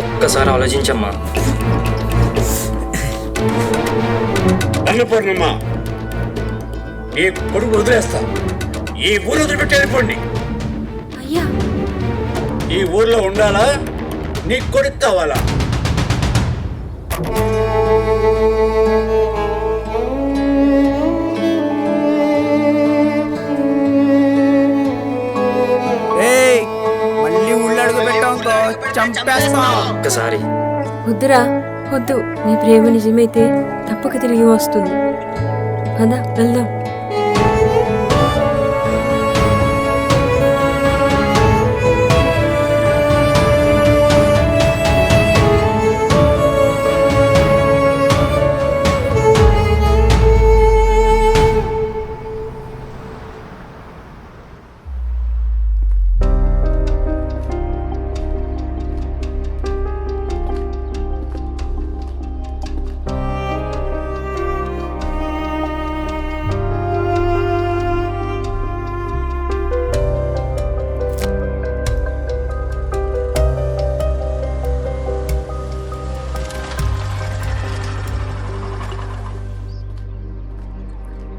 ఒక్కసారి ఆలోచించమ్మా. అన్నపూర్ణమ్మా, ఈ కొడుకు వదిలేస్తా. ఈ ఊరు వదిలిపెట్టి వెళ్ళిపోండి. అయ్యా, ఈ ఊర్లో ఉండాలా, నీ కొడుకు కావాలా? మళ్ళీ ఉళ్ళడుగు పెట్టాంకో చంపేస్తాం. ఒక్కసారి వద్దురా వద్దు. నీ ప్రేమ నిజమైతే తప్పక తిరిగి వస్తుంది. పద వెళ్దాం.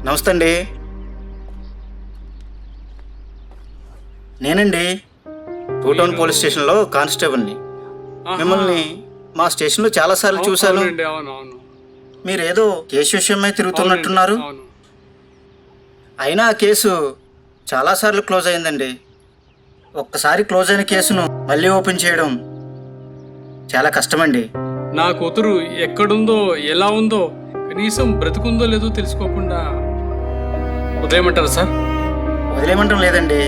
నమస్తే అండి. నేనండి టూ టౌన్ పోలీస్ స్టేషన్లో కానిస్టేబుల్ని. మిమ్మల్ని మా స్టేషన్లో చాలాసార్లు చూశాను. మీరేదో కేసు విషయమై తిరుగుతున్నట్టున్నారు. అయినా ఆ కేసు చాలాసార్లు క్లోజ్ అయిందండి. ఒక్కసారి క్లోజ్ అయిన కేసును మళ్ళీ ఓపెన్ చేయడం చాలా కష్టమండి. నా కూతురు ఎక్కడుందో ఎలా ఉందో కనీసం బ్రతుకుందో లేదో తెలుసుకోకుండా వదిలేయమంటారా సార్? వదిలేయమంటం లేదండి.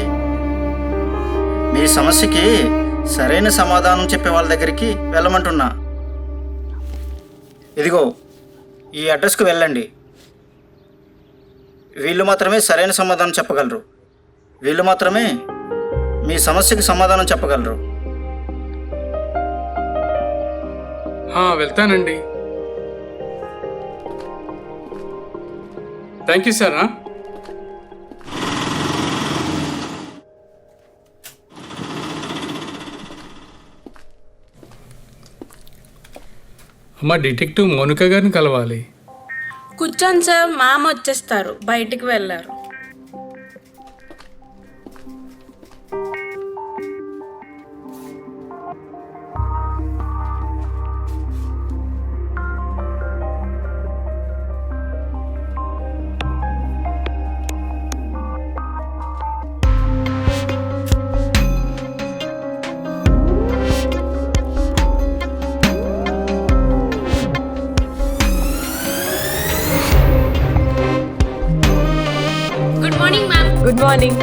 మీ సమస్యకి సరైన సమాధానం చెప్పే వాళ్ళ దగ్గరికి వెళ్ళమంటున్నా. ఇదిగో ఈ అడ్రస్కు వెళ్ళండి. వీళ్ళు మాత్రమే సరైన సమాధానం చెప్పగలరు. వీళ్ళు మాత్రమే మీ సమస్యకి సమాధానం చెప్పగలరు. వెళ్తానండి. Thank you sir. అమ్మ, డిటెక్టివ్ మౌనిక గారిని కలవాలి. కూర్చోండి సార్, మామ వచ్చేస్తారు, బయటికి వెళ్ళారు. Good morning.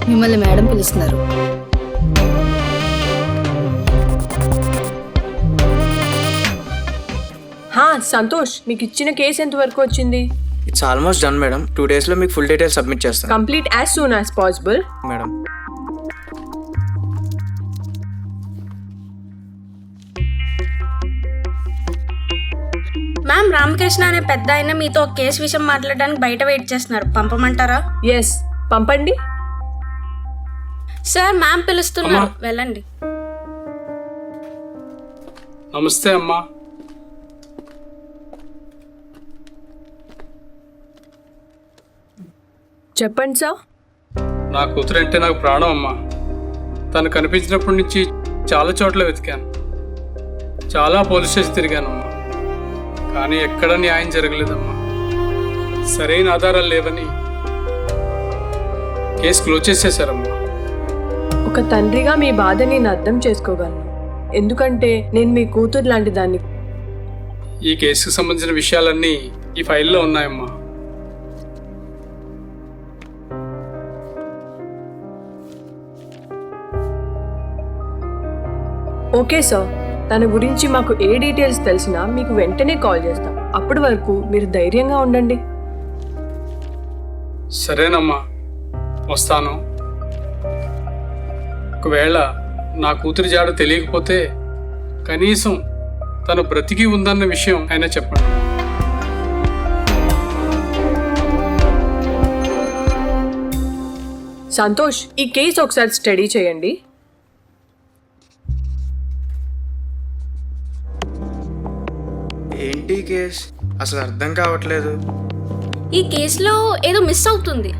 మిమ్మల్ని మేడం పిలుస్తున్నారు. సంతోష్, మీకు ఇచ్చిన కేసు ఎంత వరకు వచ్చింది? It's almost done madam. 2 days లో మీకు ఫుల్ డీటెయిల్స్ సబ్మిట్ చేస్తాను. Complete as soon as possible. Madam, ma'am, Ramakrishna అనే పెద్ద ఆయన మీతో ఒక కేసు విషయం మాట్లాడడానికి బయట వెయిట్ చేస్తున్నారు. పంపమంటారా? ఎస్, పంపండి. సార్, మ్యామ్ పిలుస్తున్నారు, వెళ్ళండి. నమస్తే అమ్మా. చెప్పండి సార్. నా కూతురు అంటే నాకు ప్రాణం అమ్మా. తను కనిపించినప్పటి నుంచి చాలా చోట్ల వెతికాను, చాలా పోలీస్ స్టేషన్ తిరిగానమ్మా. కానీ ఎక్కడ న్యాయం జరగలేదమ్మా. సరైన ఆధారాలు లేవని కేసు క్లోజ్ చేసేశారమ్మా. ఒక తండ్రిగా మీ బాధని నేను అర్థం చేసుకోగలను. ఎందుకంటే నేను మీ కూతురు లాంటి దాన్ని. ఈ కేసుకు సంబంధించిన విషయాలన్నీ ఈ ఫైల్లో ఉన్నాయమ్మా. ఓకే సార్, తన గురించి మాకు ఏ డీటెయిల్స్ తెలిసినా మీకు వెంటనే కాల్ చేస్తాం. అప్పటి వరకు మీరు ధైర్యంగా ఉండండి. సరేనమ్మా, వస్తాను. ఒకవేళ నా కూతురి జాడ తెలియకపోతే కనీసం తను బ్రతికి ఉందన్న విషయం అయినా చెప్పండి. సంతోష్, ఈ కేసు ఒకసారి స్టడీ చేయండి. ఏంటి కేస్ అసలు అర్థం కావట్లేదు. ఈ కేసులో ఏదో మిస్ అవుతుంది.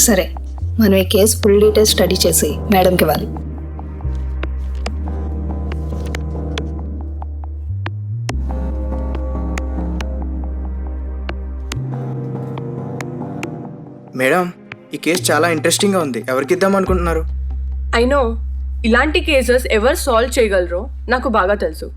సరే, మనం ఈ కేసు ఫుల్ డీటెయిల్స్ స్టడీ చేసి మేడంకి ఇవ్వాలి. మేడం, ఈ కేసు చాలా ఇంట్రెస్టింగ్గా ఉంది. ఎవరికి ఇద్దాం అనుకుంటున్నారు? అయినో ఇలాంటి కేసెస్ ఎవరు సాల్వ్ చేయగలరో నాకు బాగా తెలుసు.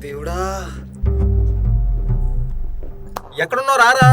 దేవుడా, ఎక్కడున్నావు రారా?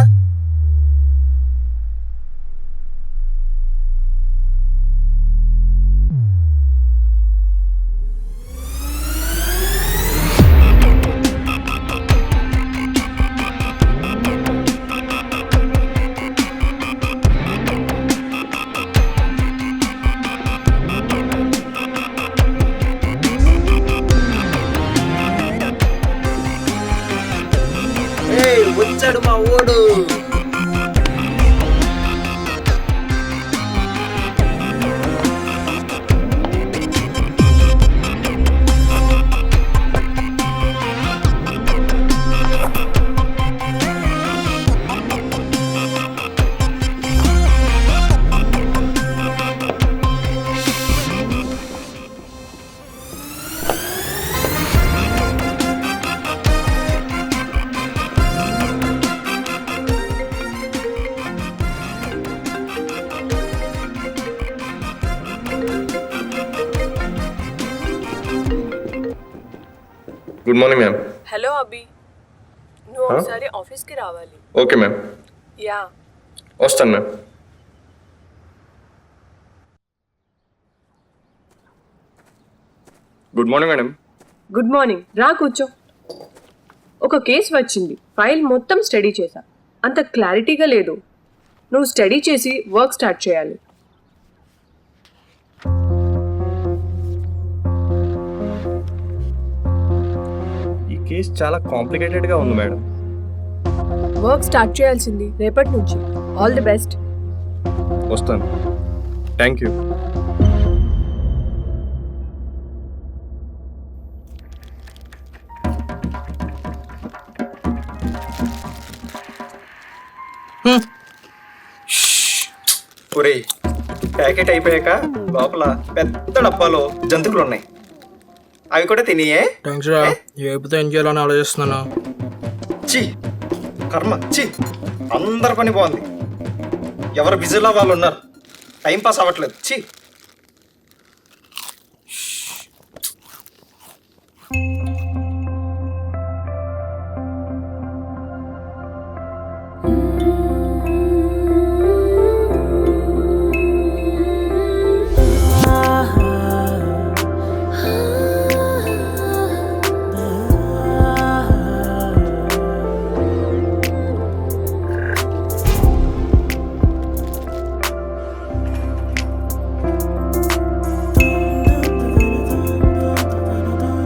వచ్చాడు మా ఓడు. Good morning ma'am. Hello Abhi, నువ్వు ఒకసారి ఆఫీస్కి రావాలి. Okay ma'am, ya. వస్తాను ma'am. Good morning madam. Good morning, రా కూర్చో. ఒక కేసు వచ్చింది, ఫైల్ మొత్తం స్టడీ చేశా. అంత క్లారిటీగా లేదు. నువ్వు స్టడీ చేసి వర్క్ స్టార్ట్ చేయాలి. ఈ కేసు చాలా కాంప్లికేటెడ్గా ఉంది మేడం. వర్క్ స్టార్ట్ చేయాల్సింది రేపటి నుంచి. All the best. వస్తాను. Thank you. ఒరేయ్, ప్యాకెట్ అయిపోయాక లోపల పెద్ద డబ్బాలో జంతువులు ఉన్నాయి, అవి కూడా తినియే. థ్యాంక్స్ రా, ఏపుతో ఏం చేయాలని ఆలోచిస్తున్నాను. చి కర్మ, చి అందరి పని బాగుంది, ఎవరు బిజీలో వాళ్ళు ఉన్నారు, టైం పాస్ అవ్వట్లేదు. చి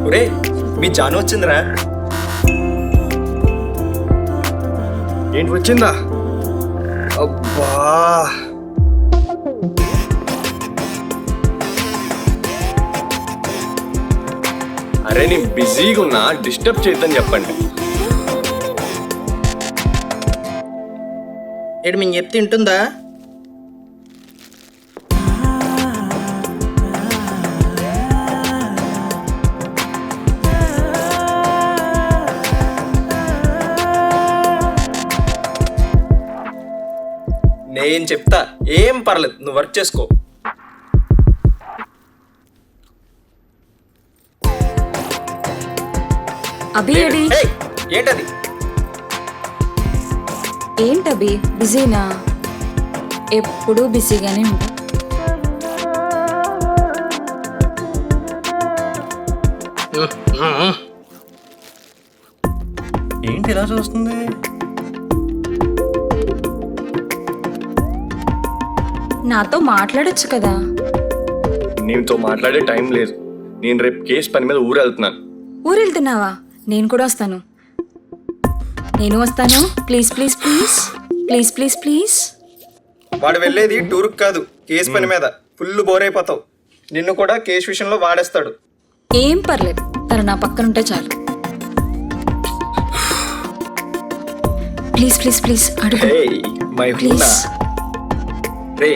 ఒరే, మీ జాను వచ్చిందిరా. ఏంటి వచ్చిందా? అబ్బా, అరే నేను బిజీగా ఉన్నా, డిస్టర్బ్ చేయొద్దని చెప్పండి. ఏడు మేము చెప్తే తింటుందా? నేను చెప్తా, ఏం పర్లేదు, నువ్వు వర్క్ చేసుకో. అభి అడి ఏయ్, ఏంటది? ఏంటభి, బిజీనా? ఎప్పుడూ బిజీగానే ఉంటా. ఏంటి ఇలా చూస్తుంది? నాతో మాట్లాడొచ్చు కదా. నీతో మాట్లాడే టైం లేదు. నేను రేపు కేసు పని మీద ఊరు వెళ్తున్నాను. ఊరు వెళ్తున్నావా? నేను కూడా వస్తాను. నేను వస్తాను. Please please please please please please. వాడు వెళ్ళేది టూర్కి కాదు, కేసు పని మీద. ఫుల్ బోర్ అయిపోతావు. నిన్ను కూడా కేసు విషయంలో వాడేస్తాడు. ఏం పర్లేదు, తను నా పక్కన ఉంటే చాలు. ప్లీజ్ ప్లీజ్ ప్లీజ్ అడుగు. ప్లీజ్ రే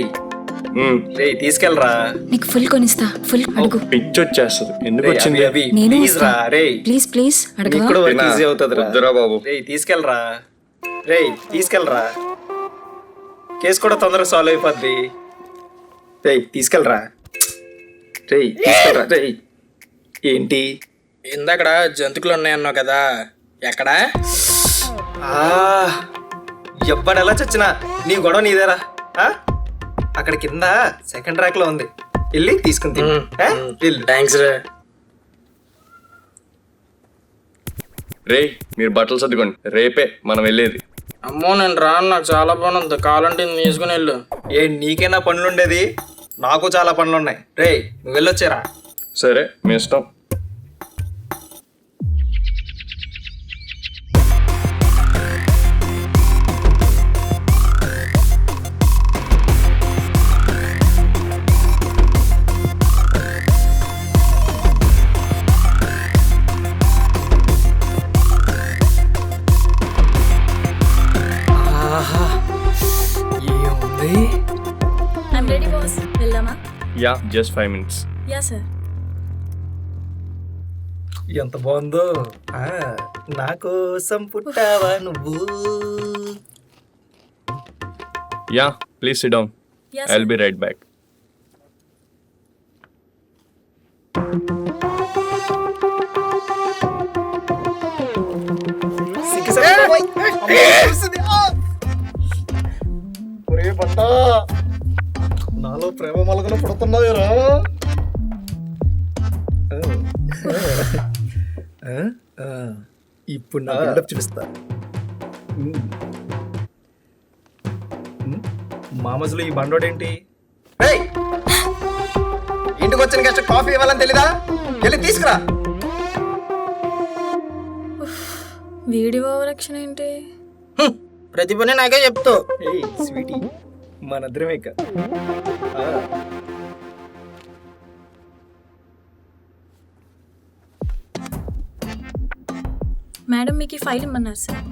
తీసుకెళ్ళరా. నీకు ఫుల్ కొనిస్తా. ఫుల్ అడుగు. పిచ్చి వచ్చేస్తుంది. ఎందుకు వచ్చింది? నేను ప్లీజ్ రా రే. ప్లీజ్ ప్లీజ్ అడుగు. కూడా వర్క్ ఈజీ అవుతుంది వద్దురా బాబు. రే తీసుకెళ్ళరా. రే తీసుకెళ్ళరా. కేసు కూడా తొందరగా సాల్వ్ అయిపోద్ది. రే తీసుకెళ్ళరా. రే తీసుకెళ్ళరా. రే ఏంటి ఇందాకడ జంతుకులు ఉన్నాయన్నావు కదా, ఎక్కడా? ఎవ్వడెలా చచ్చినా నీ గొడవ నీదేరా. అక్కడ కింద సెకండ్ ర్యాక్ లో ఉంది, వెళ్ళి తీసుకుని థ్యాంక్స్ రా. రే మీరు బట్టలు సర్దుకోండి, రేపే మనం వెళ్ళేది. అమ్మో నేను రాను, నాకు చాలా పని ఉంది. కావాలంటే నేను తీసుకుని వెళ్ళు. నీకేనా పనులుండేది? నాకు చాలా పనులున్నాయి. రే నువ్వు వెళ్ళొచ్చారా. సరే మీ ఇష్టం. ఏముంది? ఐమ్ రెడీ బాస్, వెళ్దామా? Yeah just 5 minutes. Yeah sir. ఎంత బాగుందో. నా కోసం పుట్టావా నువ్వు. Yeah please SIT down. Yes, I will be right back. నాలో ప్రేమ మొలకలు పుడుతున్నాయిరా. ఇప్పుడు నా బిల్డప్ చూపిస్తా. మామజులు ఈ బండోడేంటి? ఇంటికి వచ్చిన గెస్ట్ కాఫీ ఇవ్వాలని తెలీదా? వెళ్ళి తీసుకురా. వీడి ఓవరాక్షన్ ఏంటి? ప్రతి పని నాకే చెప్తావు. స్వీటీ మనిద్దరమే ఇక. మేడం మీకు ఈ ఫైల్ ఇమ్మన్నారు సార్.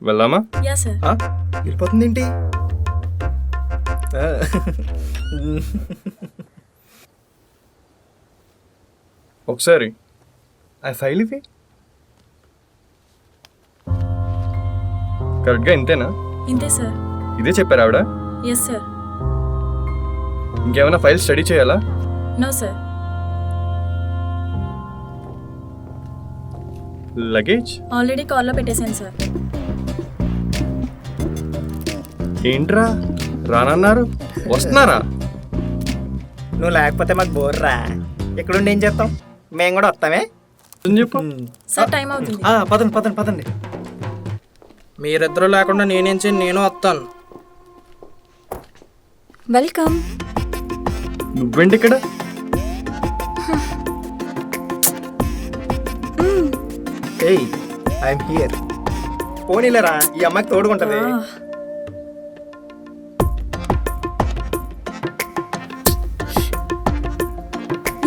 వెళ్దామా? Yeah sir. వెళ్ళిపోతుంది ఏంటి? ఒకసారి ఆ ఫైల్ ఇవి కరెక్ట్గా ఇంతేనా? ఇంతే సార్. ఇదే చెప్పారు ఆవిడ? Yes sir. ఇంకేమైనా ఫైల్ స్టడీ చేయాలా? No sir. లగేజ్ ఆల్రెడీ కాల్లో పెట్టేశాను సార్. ఏంట్రా రానన్నారు, వస్తున్నారా? నువ్వు లేకపోతే మాకు బోర్రా. ఎక్కడుండి ఏం చేస్తాం? మేము కూడా వస్తామే. చెప్పు. సార్ టైం అవుతుంది. పదండి పదండి పదండి. మీరిద్దరూ లేకుండా నేనేం చేయను, నేను వస్తాను. వెల్కమ్. నువ్వేంటి ఇక్కడ? I'm here. పోనీలేరా, ఈ అమ్మాయికి తోడుకుంటది.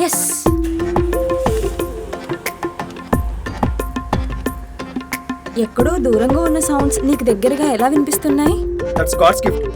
ఎస్. ఎక్కడో దూరంగా ఉన్న సౌండ్స్ నీకు దగ్గరగా ఎలా వినిపిస్తున్నాయి? That's god's gift.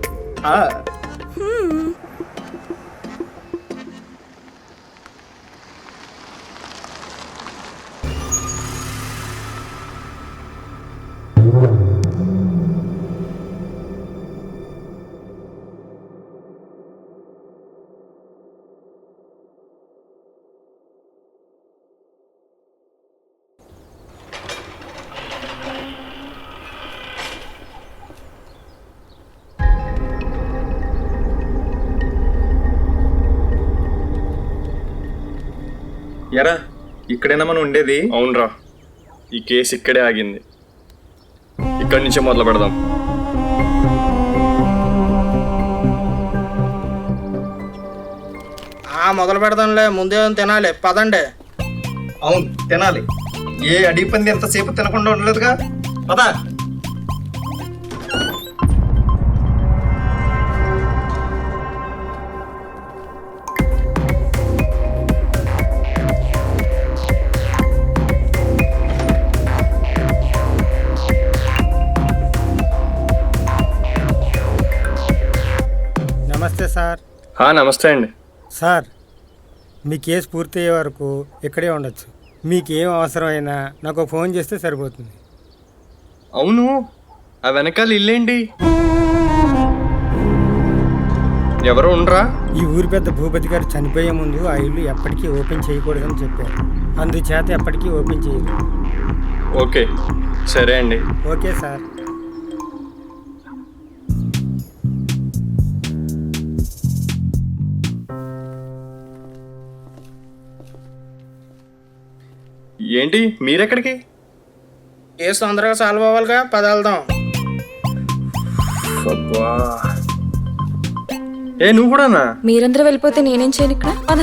ఎరా ఇక్కడైనా మనం ఉండేది? అవునరా, ఈ కేసు ఇక్కడే ఆగింది. ఇక్కడి నుంచే మొదలు పెడదాం. మొదలు పెడదాంలే, ముందే తినాలి, పదండి. అవును తినాలి. ఏ అడిగి పంది ఎంతసేపు తినకుండా ఉండలేదుగా. పదా. నమస్తే సార్. నమస్తే అండి. సార్, మీ కేసు పూర్తయ్యే వరకు ఇక్కడే ఉండొచ్చు. మీకు ఏం అవసరమైనా నాకు ఫోన్ చేస్తే సరిపోతుంది. అవును, ఆ వెనకాల ఇల్లేంటి? ఎవరు ఉండరా? ఈ ఊరి పెద్ద భూపతి గారు చనిపోయే ముందు ఆ ఇల్లు ఎప్పటికీ ఓపెన్ చేయకూడదని చెప్పారు. అందుచేత ఎప్పటికీ ఓపెన్ చేయరు. ఓకే, సరే అండి. Okay sir. ఏంటి మీరెక్కడికి? కేసు తొందరగా సాల్వ్ అవ్వాలిగా, పద వెళ్దాం. నువ్వు కూడానా? మీరందరూ వెళ్ళిపోతే నేనేం చేయను ఇక్కడ. పద.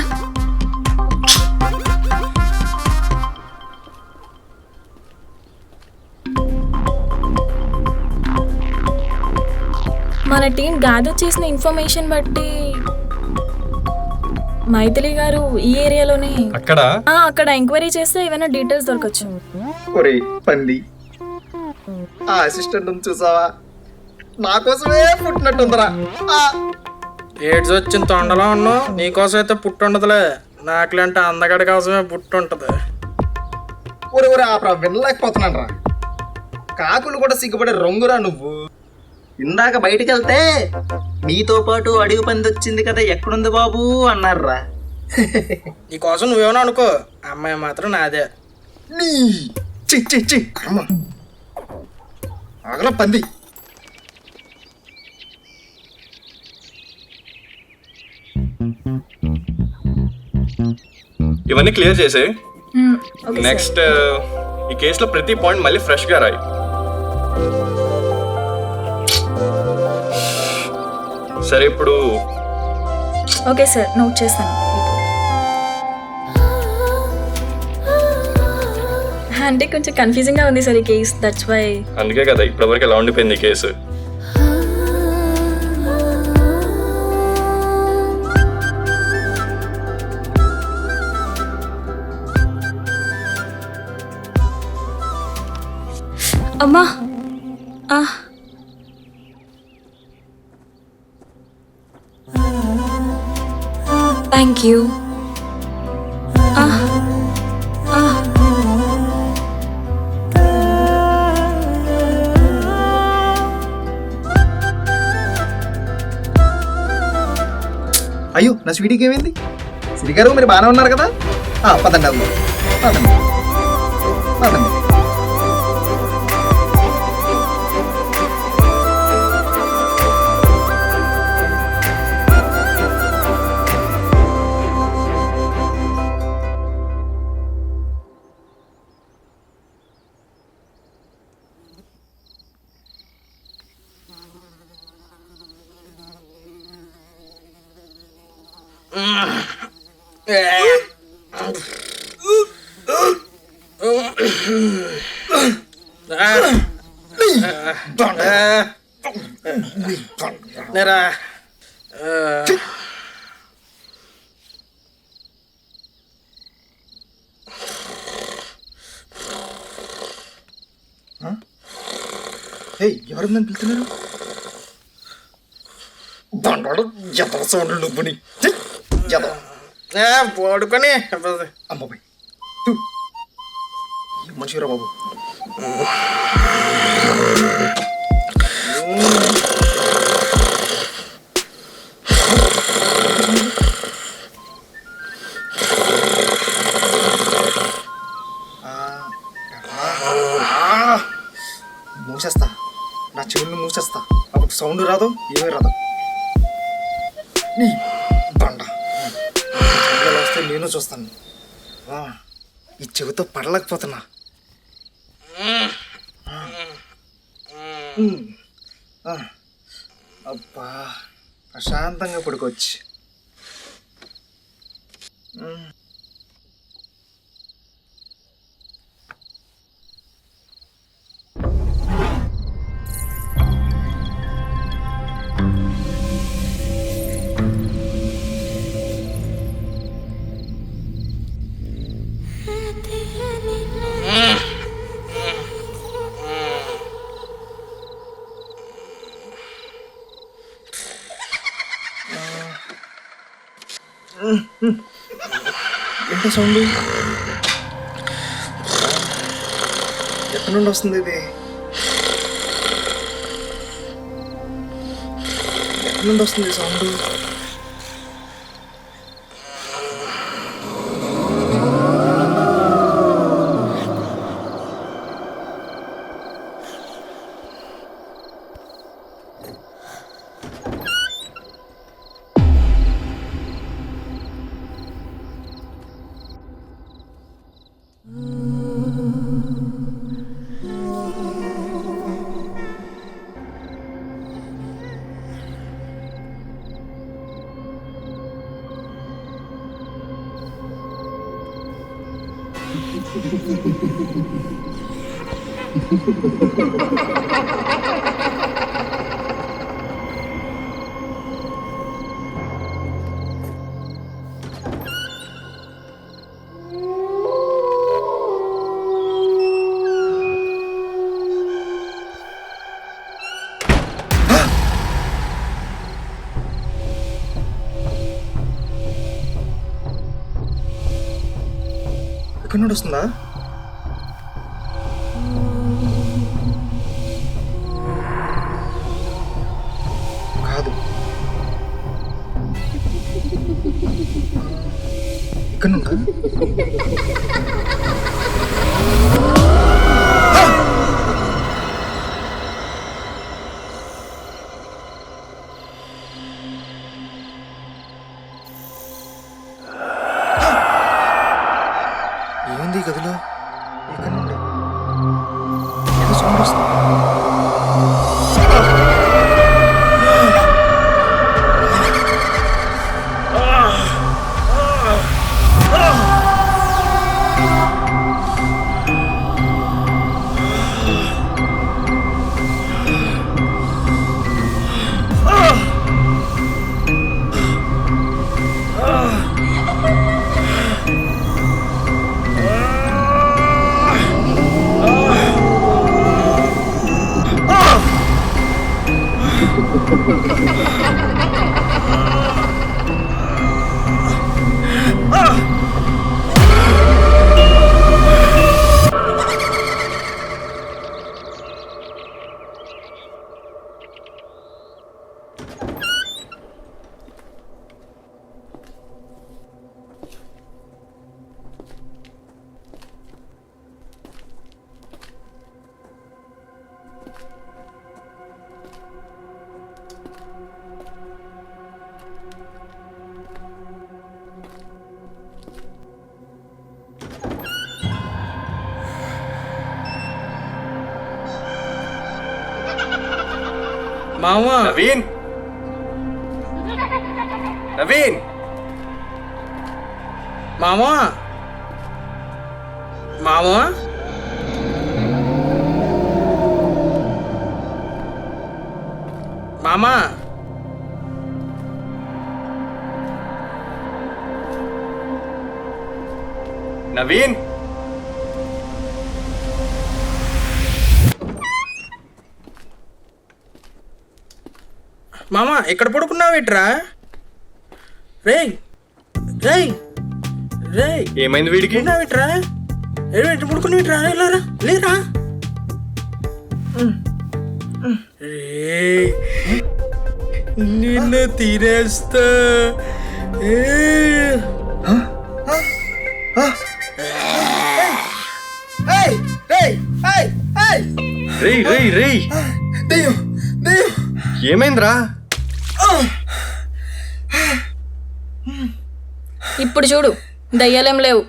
మన టీం గ్యాదర్ చేసిన ఇన్ఫర్మేషన్ బట్టి మైథిలి గారు ఈ ఏరియాలోనే అక్కడ ఎంక్వైరీ చేస్తే ఏమైనా డీటెయిల్స్ దొరకచ్చు. ఒరే పంది, ఆ అసిస్టెంట్ చూసావా? నా కోసమే పుట్టినట్టుందిరా. ఏడ్స్ వచ్చిన తొండలో ఉన్నావు, నీకోసం అయితే పుట్టు ఉండదులే. నాకులంటే అందగడి కోసమే పుట్టు ఉంటుంది. ఒరే ఒరే ఆపరా, వినలేకపోతున్నాను రా. కాకులు కూడా సిగ్గుపడే రంగురా నువ్వు. ఇందాక బయటికి వెళ్తే నీతో పాటు అడుగు పంది వచ్చింది కదా, ఎక్కడుంది బాబు అన్నారా. నీకోసం నువ్వేమన్నా అనుకో, అమ్మాయి మాత్రం నాదే. నీ చి కర్మ. ఆగల పంది. ఇవన్నీ క్లియర్ చేసే. నెక్స్ట్ ఈ కేసులో ప్రతి పాయింట్ మళ్ళీ ఫ్రెష్గా రాయి. సరే, ఇప్పుడు ఓకే సార్, నోట్ చేస్తాను. అంటే కొంచెం కన్ఫ్యూజింగ్గా ఉంది సార్ ఈ కేస్, దట్స్ వై. అందుకే కదా ఇప్పటివరకు ఎలా ఉండిపోయింది ఈ కేసు. అమ్మా. Thank you. అయ్యో, నా స్వీటీకి ఏమైంది? సిరి గారు మీరు బాగానే ఉన్నారు కదా? పదండి వెళ్దాం. పదండి పదండి. నేరా ఎవరు పిలుతున్నారు? దండాడు జత సౌండ్ నువ్వుని పడుకొని అమ్మాయి మంచిగా బాబు. మూసేస్తా, నా చెవుల్ని మూసేస్తా. అప్పుడు సౌండ్ రాదు, ఏమీ రాదు. నీ బండ వస్తే నేను చూస్తాను. ఈ చెవితో పడలేకపోతున్నా. అబ్బా ప్రశాంతంగా పడుకోవచ్చు. ఏంటో సౌండ్? ఎక్కడి నుండి వస్తుంది ఇది? ఎక్కడి నుండి వస్తుంది సౌండ్? ఎక్కడి నుండి వస్తుందా? కాదు, ఇక్కడ నుండా? ఏముంది ఈ గదిలో? ఇక్కడ నుండి ఏదో సౌండ్ వస్తుంది. మామా నవీన్, నవీన్, మామా మామా మామా నవీన్. మామా ఎక్కడ పడుకున్నావేట్రా? రేయ్ రేయ్ రేయ్ ఏమైంది వీడికి? ఉన్నావేట్రా? ఎక్కడ పడుకున్నావేట్రా? లేరా లేరా? రేయ్ నిన్ను తినేస్తా. రేయ్ రేయ్ రేయ్, దెయ్యం దెయ్యం. ఏమైందిరా? ఇప్పుడు చూడు, దయ్యాలేం లేవు.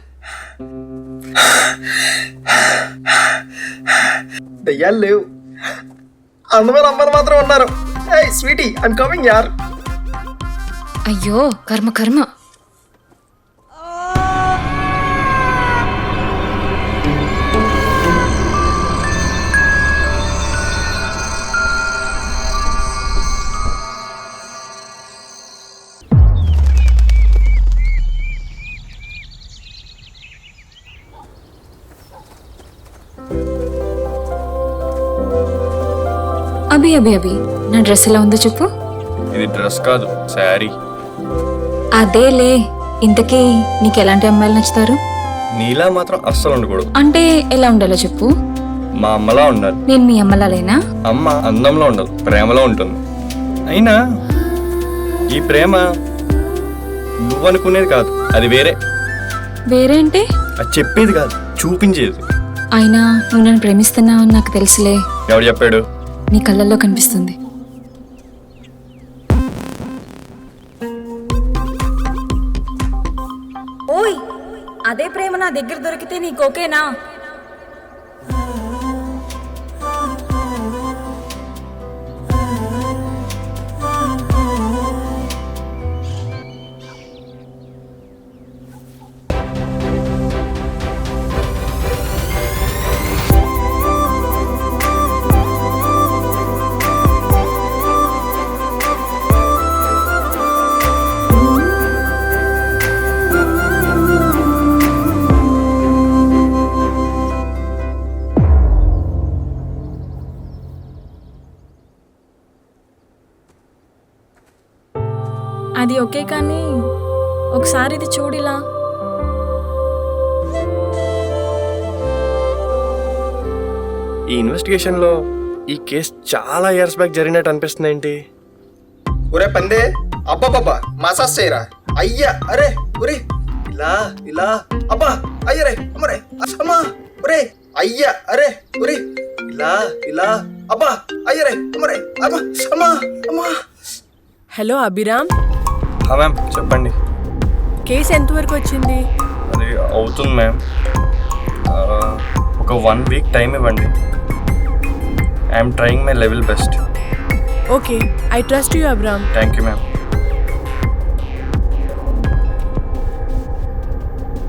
దయ్యాలు లేవు, అందమైన అమ్మాయిలు మాత్రం ఉన్నారు. ఏయ్ స్వీటీ, ఐమ్ కమింగ్ యార్. అయ్యో కర్మ కర్మ. అభి అభి అభి, నా డ్రెస్ ఎలా ఉందో చెప్పు. ఇది డ్రెస్ కాదు, శారీ. అదేలే, ఇంతకీ నీకు ఎలాంటి అమ్మాయిలు నచ్చుతారు? నీలా మాత్రం అస్సలు ఉండకూడదు. అంటే ఎలా ఉండాలో చెప్పు. మా అమ్మలా ఉండాలి. నేను మీ అమ్మలాలేనా? అమ్మ అందంలో ఉండదు, ప్రేమలో ఉంటుంది. అయినా ఈ ప్రేమ నువ్వు అనుకునేది కాదు, అది వేరే. వేరే అంటే? అది చెప్పేది కాదు, చూపించేది. అయినా నువ్వు నన్ను ప్రేమిస్తున్నావు అని నాకు తెలుసులే. ఎవడు చెప్పాడు? నీ కళ్ళల్లో కనిపిస్తుంది. ఓయ్, అదే ప్రేమ నా దగ్గర దొరికితే నీకు ఓకేనా? అది ఓకే, కానీ ఒకసారి ఇది చూడిలా. ఈ ఇన్వెస్టిగేషన్ లో ఈ కేసు చాలా ఇయర్స్ బ్యాక్ జరిగినట్టు అనిపిస్తుంది. ఏంటి ఒరే పందే, అబ్బాబ్బా మసాజ్ చేయరా. అయ్యా అరే ఒరే, ఇలా ఇలా అబ్బా అయ్యరే అమ్మరే అమ్మా ఒరే అయ్యా అరే ఒరే, ఇలా ఇలా అబ్బా అయ్యరే అమ్మరే అమ్మా అమ్మా అమ్మా. హలో అభిరామ్, మ్యామ్ చెప్పండి. కేసు ఎంతవరకు వచ్చింది? అది అవుతుంది మ్యామ్. ఒక 1 వీక్ టైం ఇవ్వండి. I'm trying my level best. Okay, I trust you Abhiram. Thank you ma'am.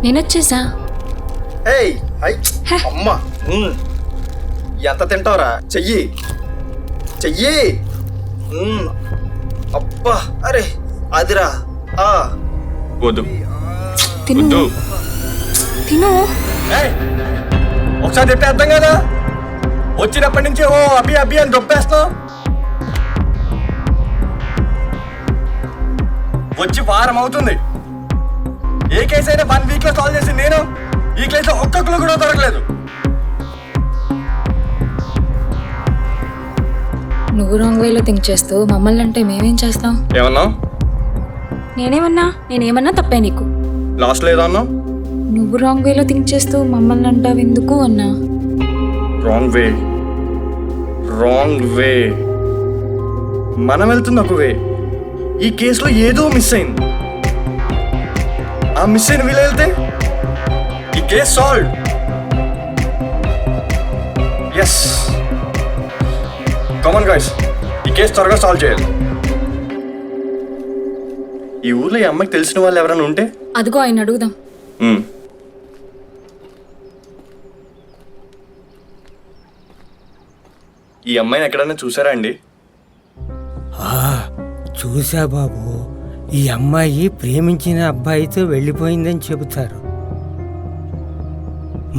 నేను వచ్చేసా. ఏయ్ హై అమ్మా, ఎంత తింటావురా? చెయ్యి చెయ్యి. అబ్బా అరే అదిరా. వద్దు తిను వద్దు. తిను. ఒకసారి చెప్పే అర్థం కదా, వచ్చినప్పటి నుంచి ఓ అభి అభి అని దొప్పేస్తావు. వచ్చి వారం అవుతుంది. ఏ కేసు అయినా 1 వీక్ లో సాల్వ్ చేసి నేను ఈ కేసు ఒక్కొక్కరు కూడా దొరకలేదు. నువ్వు రాంగ్ వేలో థింక్ చేస్తూ మమ్మల్ని అంటే మేమేం చేస్తాం? ఏమన్నా? నేనేమన్నా తప్పే నీకు? లాస్ట్ లో ఏదో అన్నా? నువ్వు రాంగ్ వేలో థింక్ చేస్తూ మమ్మల్ని అంటావు ఎందుకు అన్నా? Wrong way, wrong way. మనం వెళ్తుంది ఒక వే. ఈ కేసులో ఏదో మిస్ అయింది. ఆ మిస్ అయిన వీళ్ళు వెళ్తే ఈ case solve. Yes, come on guys, ఈ కేసు త్వరగా సాల్వ్ చేయాలి. ఈ ఊర్లో ఈ అమ్మాయికి తెలిసిన వాళ్ళు ఎవరైనా ఉంటే అదిగో ఆయన అడుగుదాం. ఈ అమ్మాయిని ఎక్కడైనా చూసారా అండి? చూసా బాబు. ఈ అమ్మాయి ప్రేమించిన అబ్బాయితో వెళ్ళిపోయిందని చెబుతారు.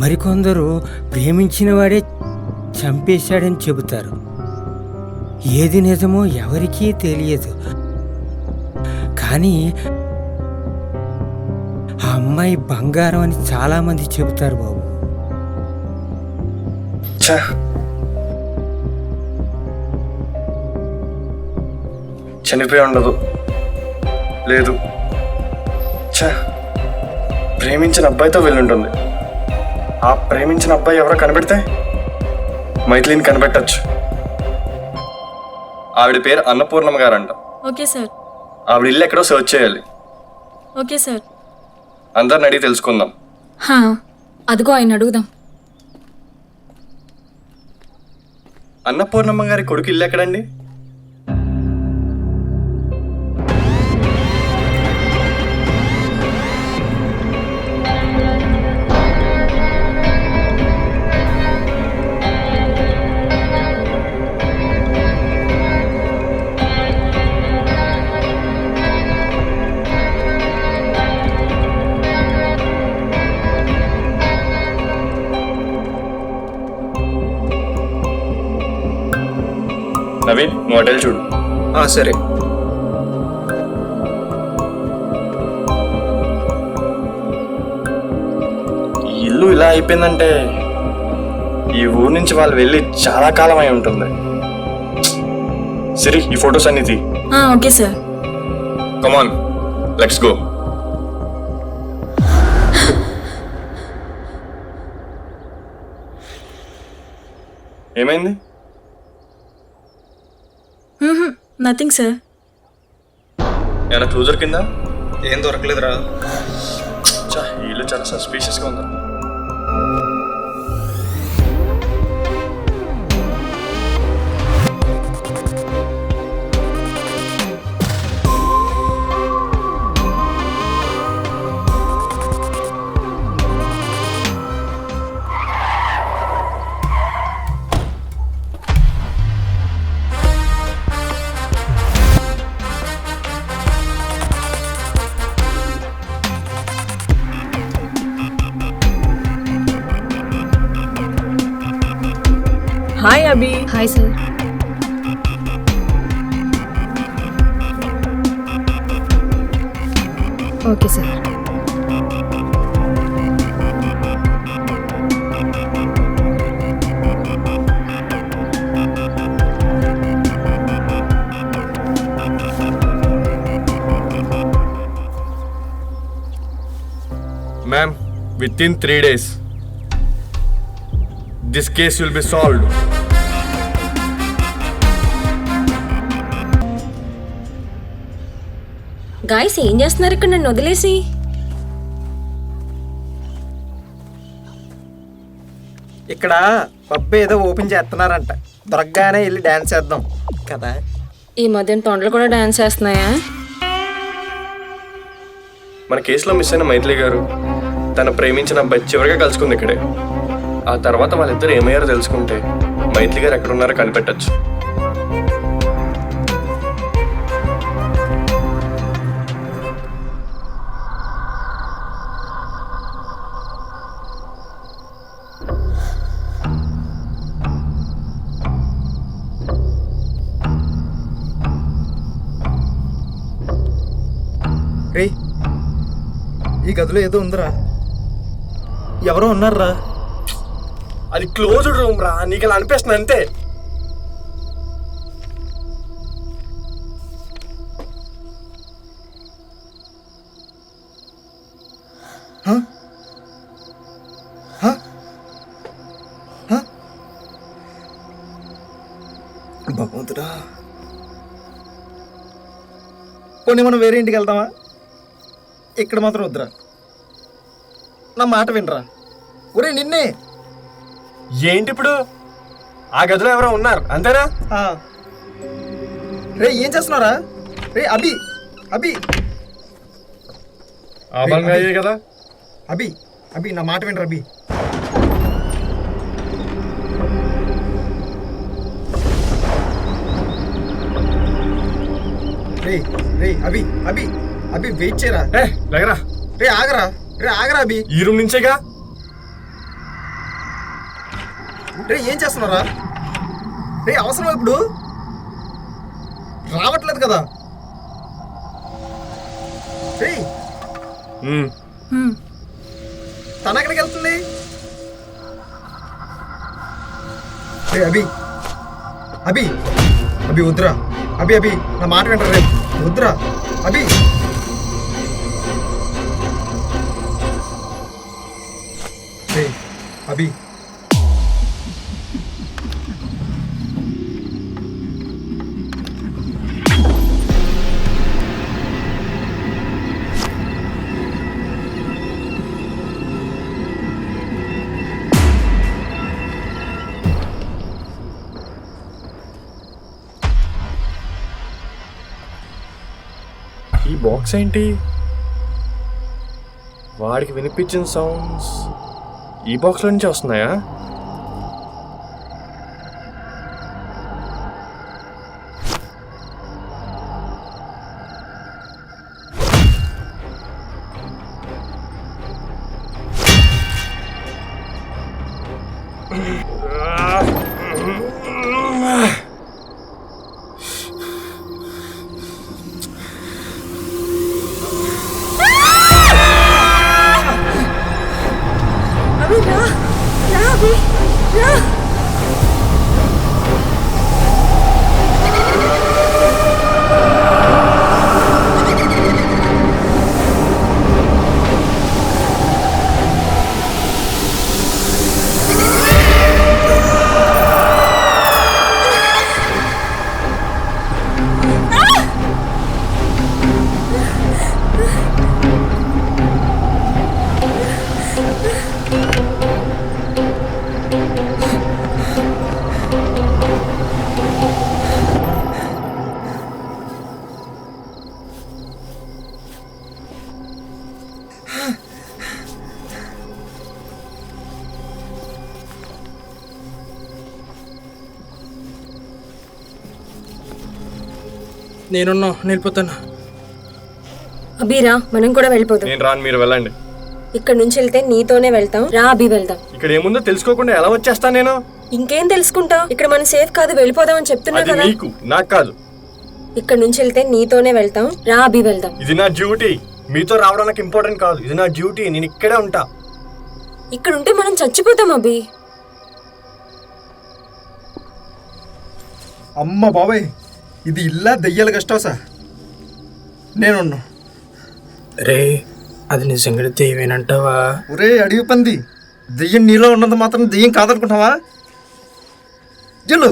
మరికొందరు ప్రేమించిన వాడే చంపేశాడని చెబుతారు. ఏది నిజమో ఎవరికీ తెలియదు. కానీ ఆ అమ్మాయి బంగారం అని చాలామంది చెబుతారు బాబు. చనిపోయి ఉండదు. లేదు, ప్రేమించిన అబ్బాయితో వెళ్ళుంటుంది. ఆ ప్రేమించిన అబ్బాయి ఎవరో కనిపెడితే మైథిలిని కనిపెట్టచ్చు. ఆవిడ పేరు అన్నపూర్ణమ్మ గారంట. Okay sir. ఆవిడ ఇల్లు ఎక్కడో సర్చ్ చేయాలి. Okay sir. అందరిని అడిగి తెలుసుకుందాం. అదిగో ఆయన అడుగుదాం. అన్నపూర్ణమ్మ గారి కొడుకు ఇల్లు ఎక్కడండి? నవీన్, నువ్వు హోటల్ చూడు. సరే. ఈ ఇల్లు ఇలా అయిపోయిందంటే ఈ ఊరు నుంచి వాళ్ళు వెళ్ళి చాలా కాలం అయి ఉంటుంది. సరే, ఈ ఫొటోస్ అన్ని తీ. Okay sir. Come on, let's go. ఏమైంది? Nothing sir. ఏమైనా క్లూజర్ కింద? ఏం దొరకలేదురా. ఈ ఇల్లు చాలా సస్పీషియస్గా ఉందా? Hi Abhi. Hi sir. Okay sir. Ma'am, within 3 days, this case will be solved. Guys ఏం చేస్తున్నారు ఇక్కడ నన్ను వదిలేసి? ఇక్కడ పబ్ ఏదో ఓపెన్ చేస్తున్నారంట. దొరకగానే వెళ్ళి డాన్స్ చేద్దాం కదా. ఈ మధ్యన తొండలు కూడా డాన్స్ చేస్తున్నాయా? మన కేసులో మిస్ అయిన మైథిలి గారు తను ప్రేమించిన అబ్బాయి చివరిగా కలుసుకుంది ఇక్కడే. ఆ తర్వాత వాళ్ళిద్దరు ఏమయ్యారో తెలుసుకుంటే మైథిలి గారు ఎక్కడున్నారో కనిపెట్టచ్చు. రే, ఈ గదిలో ఏదో ఉందిరా. ఎవరో ఉన్నారా? అది క్లోజ్డ్ రూమ్ రా, నీకు అలా అనిపిస్తుంది అంతే. భగవంతుడా, పోనీ మనం వేరే ఇంటికి వెళ్దామా? ఇక్కడ మాత్రం వద్దురా. నా మాట వినరా. ఒరే నిన్నే. ఏంటి ఇప్పుడు? ఆ గదిలో ఎవరో ఉన్నారు అంతేనా? రే ఏం చేస్తున్నారా? రే అభి, అభి అయ్యే కదా. అభి, అభి నా మాట వినరా అభి. రే రే అభి, అభి, అభి వెయిట్ చేయరా. దగ్గరా. రే ఆగరా, రే ఆగరా అభి. ఈ రూమ్ నుంచేగా. రే ఏం చేస్తున్నారా? రే అవసరం ఇప్పుడు రావట్లేదు కదా. రే తన ఎక్కడికి వెళ్తుంది? రే అభి, అభి, అభి వద్దురా. అభి, అభి నా మాట వింటారా? రే వద్దురా అభి. రే అభి, ఈ బాక్స్ ఏంటి? వాడికి వినిపించిన సౌండ్స్ ఈ బాక్స్లో నుంచి వస్తున్నాయా? అభి రా రా అభి రా. నేనున్నా వెళ్ళిపోతాను. అభిరా మనం కూడా వెళ్ళిపోదాం. నేను రాను, మీరు వెళ్ళండి. ఇక్కడ నుంచి వెళ్తే నీతోనే వెళ్తాం. రా అభి వెళ్దాం. ఇక్కడ ఏముందో తెలుసుకోకుండా ఎలా వచ్చేస్తాను నేను? ఇంకేం తెలుసుకుంటావు? ఇక్కడ మన సేఫ్ కాదు, వెళ్ళిపోదాం అని చెప్తున్నా అది కదా. నీకు, నాకు కాదు. ఇక్కడ నుంచి వెళ్తే నీతోనే వెళ్తాం. రా అభి వెళ్దాం. ఇది నా డ్యూటీ. మీతో రావడం నాకు ఇంపార్టెంట్ కాదు. ఇది నా డ్యూటీ. నేను ఇక్కడే ఉంటా. ఇక్కడ ఉంటే మనం చచ్చిపోతాం అభి. అమ్మ బాబాయ్, ఇది ఇల్లా దెయ్యాల కష్టం సార్. నేనున్నా. రే అది నిజంగా దెయ్యమేనంటావా? ఒరే అడిగి పంది, దెయ్యం నీలో ఉన్నంత మాత్రం దెయ్యం కాదనుకుంటావా? జల్లు.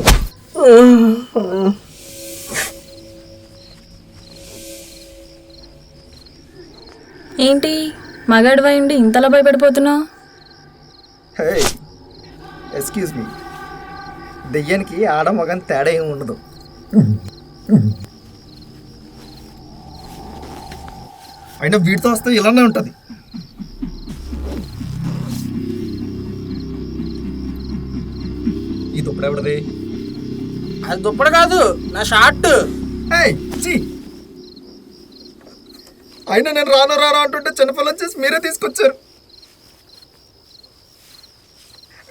ఏంటి మగాడు అయ్యుండి ఇంతలా భయపడిపోతున్నావు? హే ఎక్స్క్యూజ్ మీ, దెయ్యానికి ఆడ మగని తేడా ఏమి ఉండదు. అయినా వీటితో వస్తే ఇలానే ఉంటుంది. ఈ దుప్పటి ఎవడది? అది దుప్పటి కాదు, నా షార్ట్. అయినా నేను రాను రాను అంటుంటే చిన్నపిల్లలు చేసి మీరే తీసుకొచ్చారు.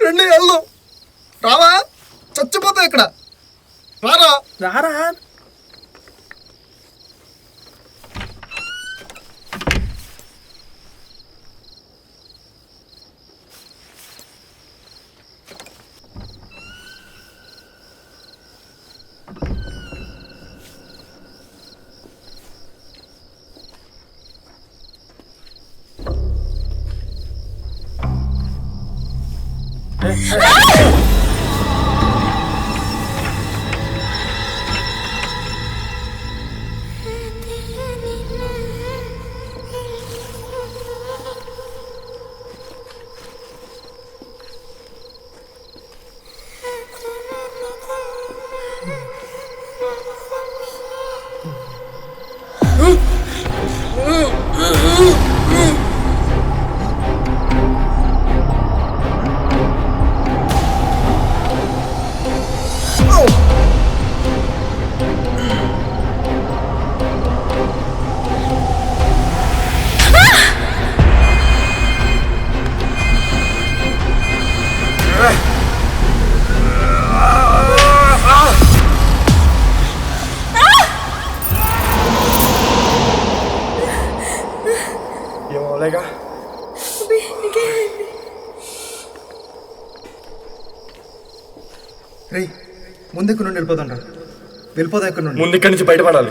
రెండు వెళ్ళు. రావా, చచ్చిపోతావు ఇక్కడ. రారా రారా. ఏమోలేగా. రే ముందు ఇక్కడ నుండి వెళ్ళిపోతాం రా. వెళ్ళిపోదాం ఇక్కడ నుండి. ముందు ఇక్కడి నుంచి బయటపడాలి.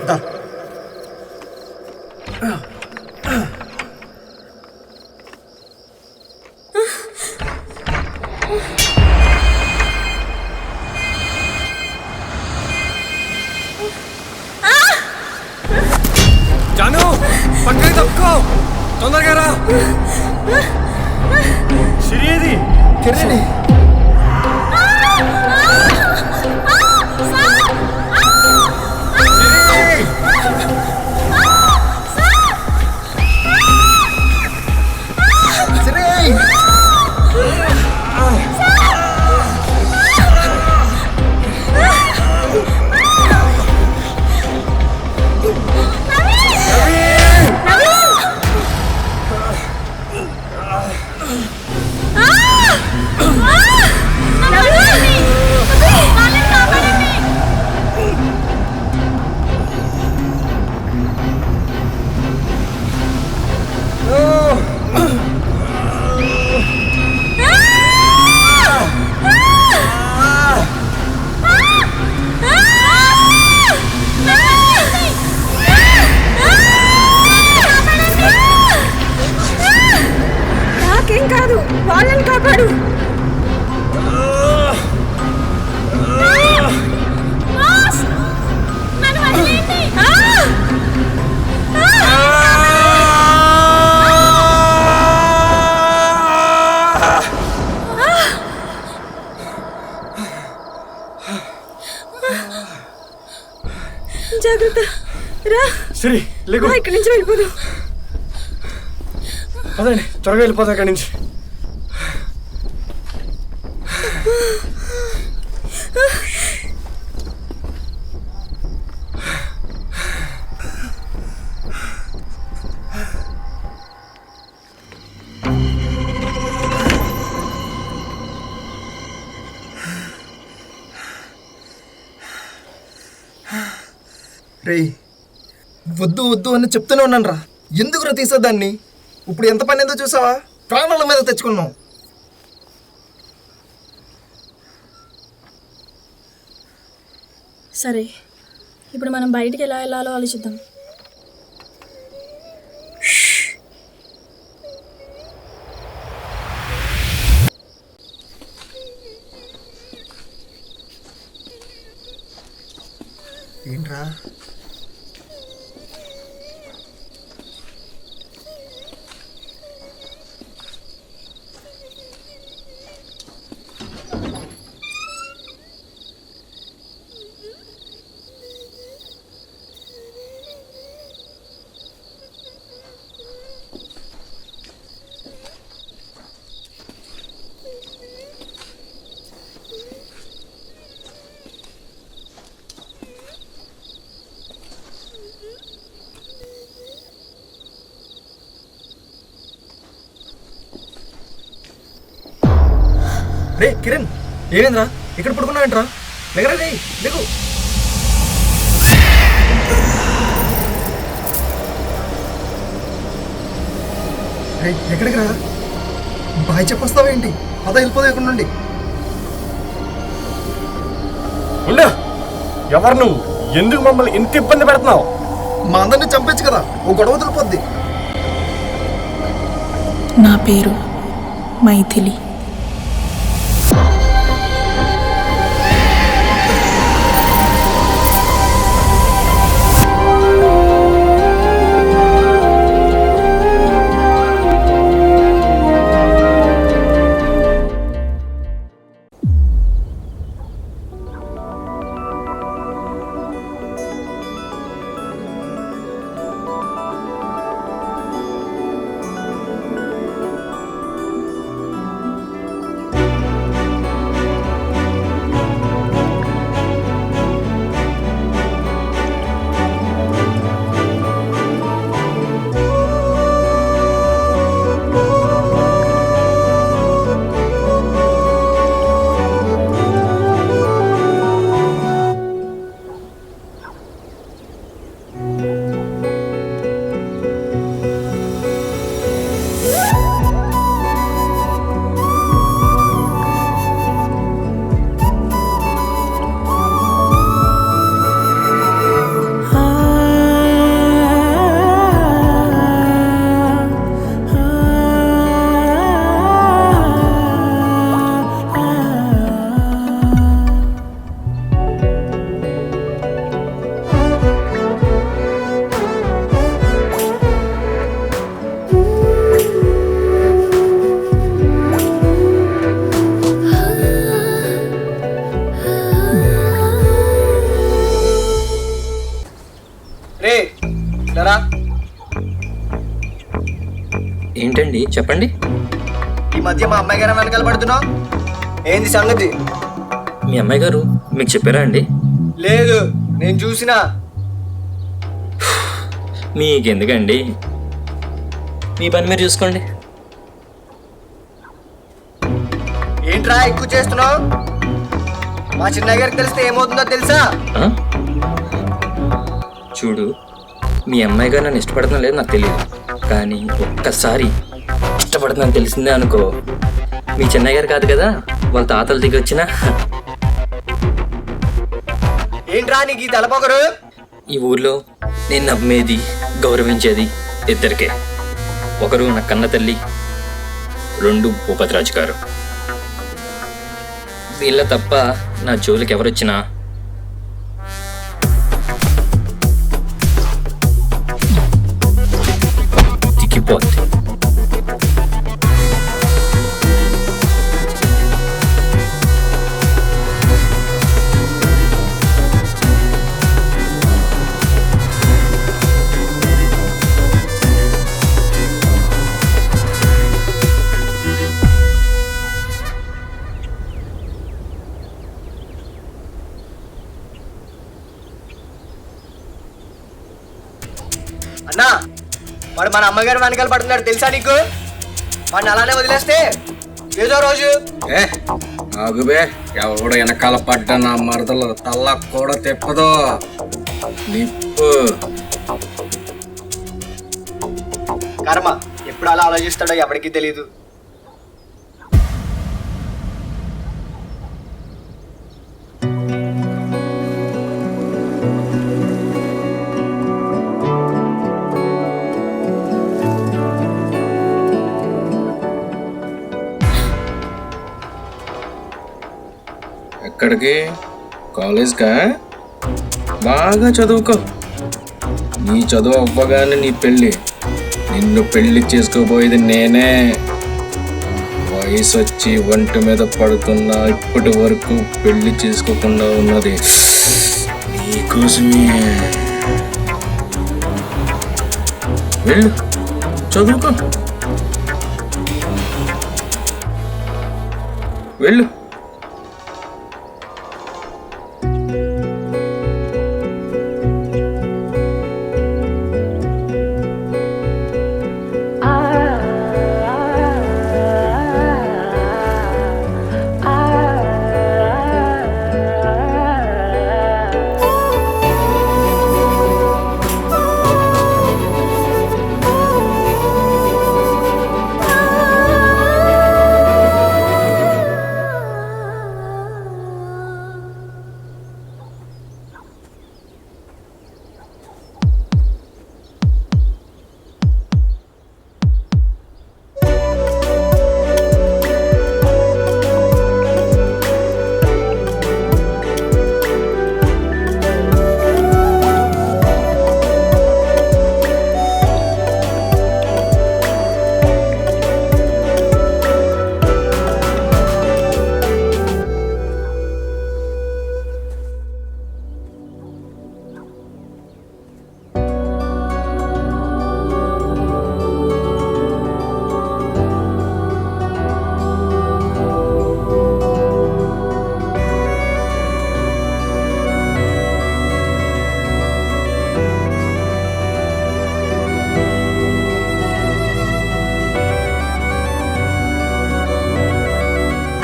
జాను పక్కకి తప్పుకో, తొందరగా రా. సిరియేది కిరణి. వాడు బాస్, నన్ను వదిలేయండి. జాగ్రత్త రా, సరే లేకు, ఇక్కడి నుంచి వెళ్ళిపోదు. అదండి త్వరగా వెళ్ళిపోతా ఇక్కడి నుంచి. రేయ్, వద్దు వద్దు అని చెప్తూనే ఉన్నాను రా. ఎందుకురా తీసేదాన్ని? ఇప్పుడు ఎంత పని ఏందో చూసావా? ప్రాణాల మీద తెచ్చుకున్నాం. సరే, ఇప్పుడు మనం బయటికి ఎలా వెళ్ళాలో ఆలోచిద్దాం. ఏంట్రా? రే కిరణ్, ఏమైందిరా? ఇక్కడ పడుకున్నావేంట్రా? లేకరా రే, లేకు. రే ఎక్కడికి రా? బాయ్ చెప్పొస్తావేంటి? అదా వెళ్ళిపోదా ఇక్కడ నుండి. ఉండు, ఎవరు నువ్వు? ఎందుకు మమ్మల్ని ఇంత ఇబ్బంది పెడుతున్నావు? మా అందరిని చంపచ్చు కదా, ఓ గొడవ వదిలిపోద్ది. నా పేరు మైథిలి. ఏంటండి చెప్పండి. ఈ మధ్య మా అమ్మాయి గారు వెనకాల పడుతున్నావు, ఏంది సంగతి? మీ అమ్మాయి గారు మీకు చెప్పారా అండి? లేదు, నేను చూసినా. మీకెందుకండి, మీ పని మీరు చూసుకోండి. ఏంట్రా ఎక్కువ చేస్తున్నావు? మా చిన్నయ్య గారికి తెలిస్తే ఏమవుతుందో తెలుసా? చూడు, మీ అమ్మాయి గారు నన్ను ఇష్టపడుతున్నా లేదు నాకు తెలియదు, కానీ ఒక్కసారి ఇష్టపడుతుందని తెలిసిందే అనుకో, మీ చెన్నయ్య గారు కాదు కదా, వాళ్ళ తాతలు దిగి వచ్చినా. ఏంట్రా నీకు ఈ తలపొగరు? ఈ ఊర్లో నేను నమ్మేది గౌరవించేది ఇద్దరికే. ఒకరు నా కన్న తల్లి, రెండు భూపతిరాజు గారు. వీళ్ళ తప్ప నా జోలికి ఎవరొచ్చినా దిగిపోద్ది. అన్నా వాడు మన అమ్మగారు వెనకాల పడుతున్నాడు తెలుసా నీకు? వాడిని అలానే వదిలేస్తే ఏదో రోజు ఆగుబే, ఎవడు వెనకాల పడ్డా నా మరదలు తల్ల కూడా తిప్పదు. నిప్పు కర్మ ఎప్పుడు అలా ఆలోచిస్తాడో ఎవరికీ తెలియదు. ఎక్కడికి? కాలేజ్కా? బాగా చదువుకో. నీ చదువు అవ్వగానే నీ పెళ్ళి. నిన్ను పెళ్లి చేసుకోబోయేది నేనే. వయసు వచ్చి ఒంటి మీద పడుతున్నా ఇప్పటి వరకు పెళ్లి చేసుకోకుండా ఉన్నది నీకోసమే. వెళ్ళు, చదువుకో. వెళ్ళు.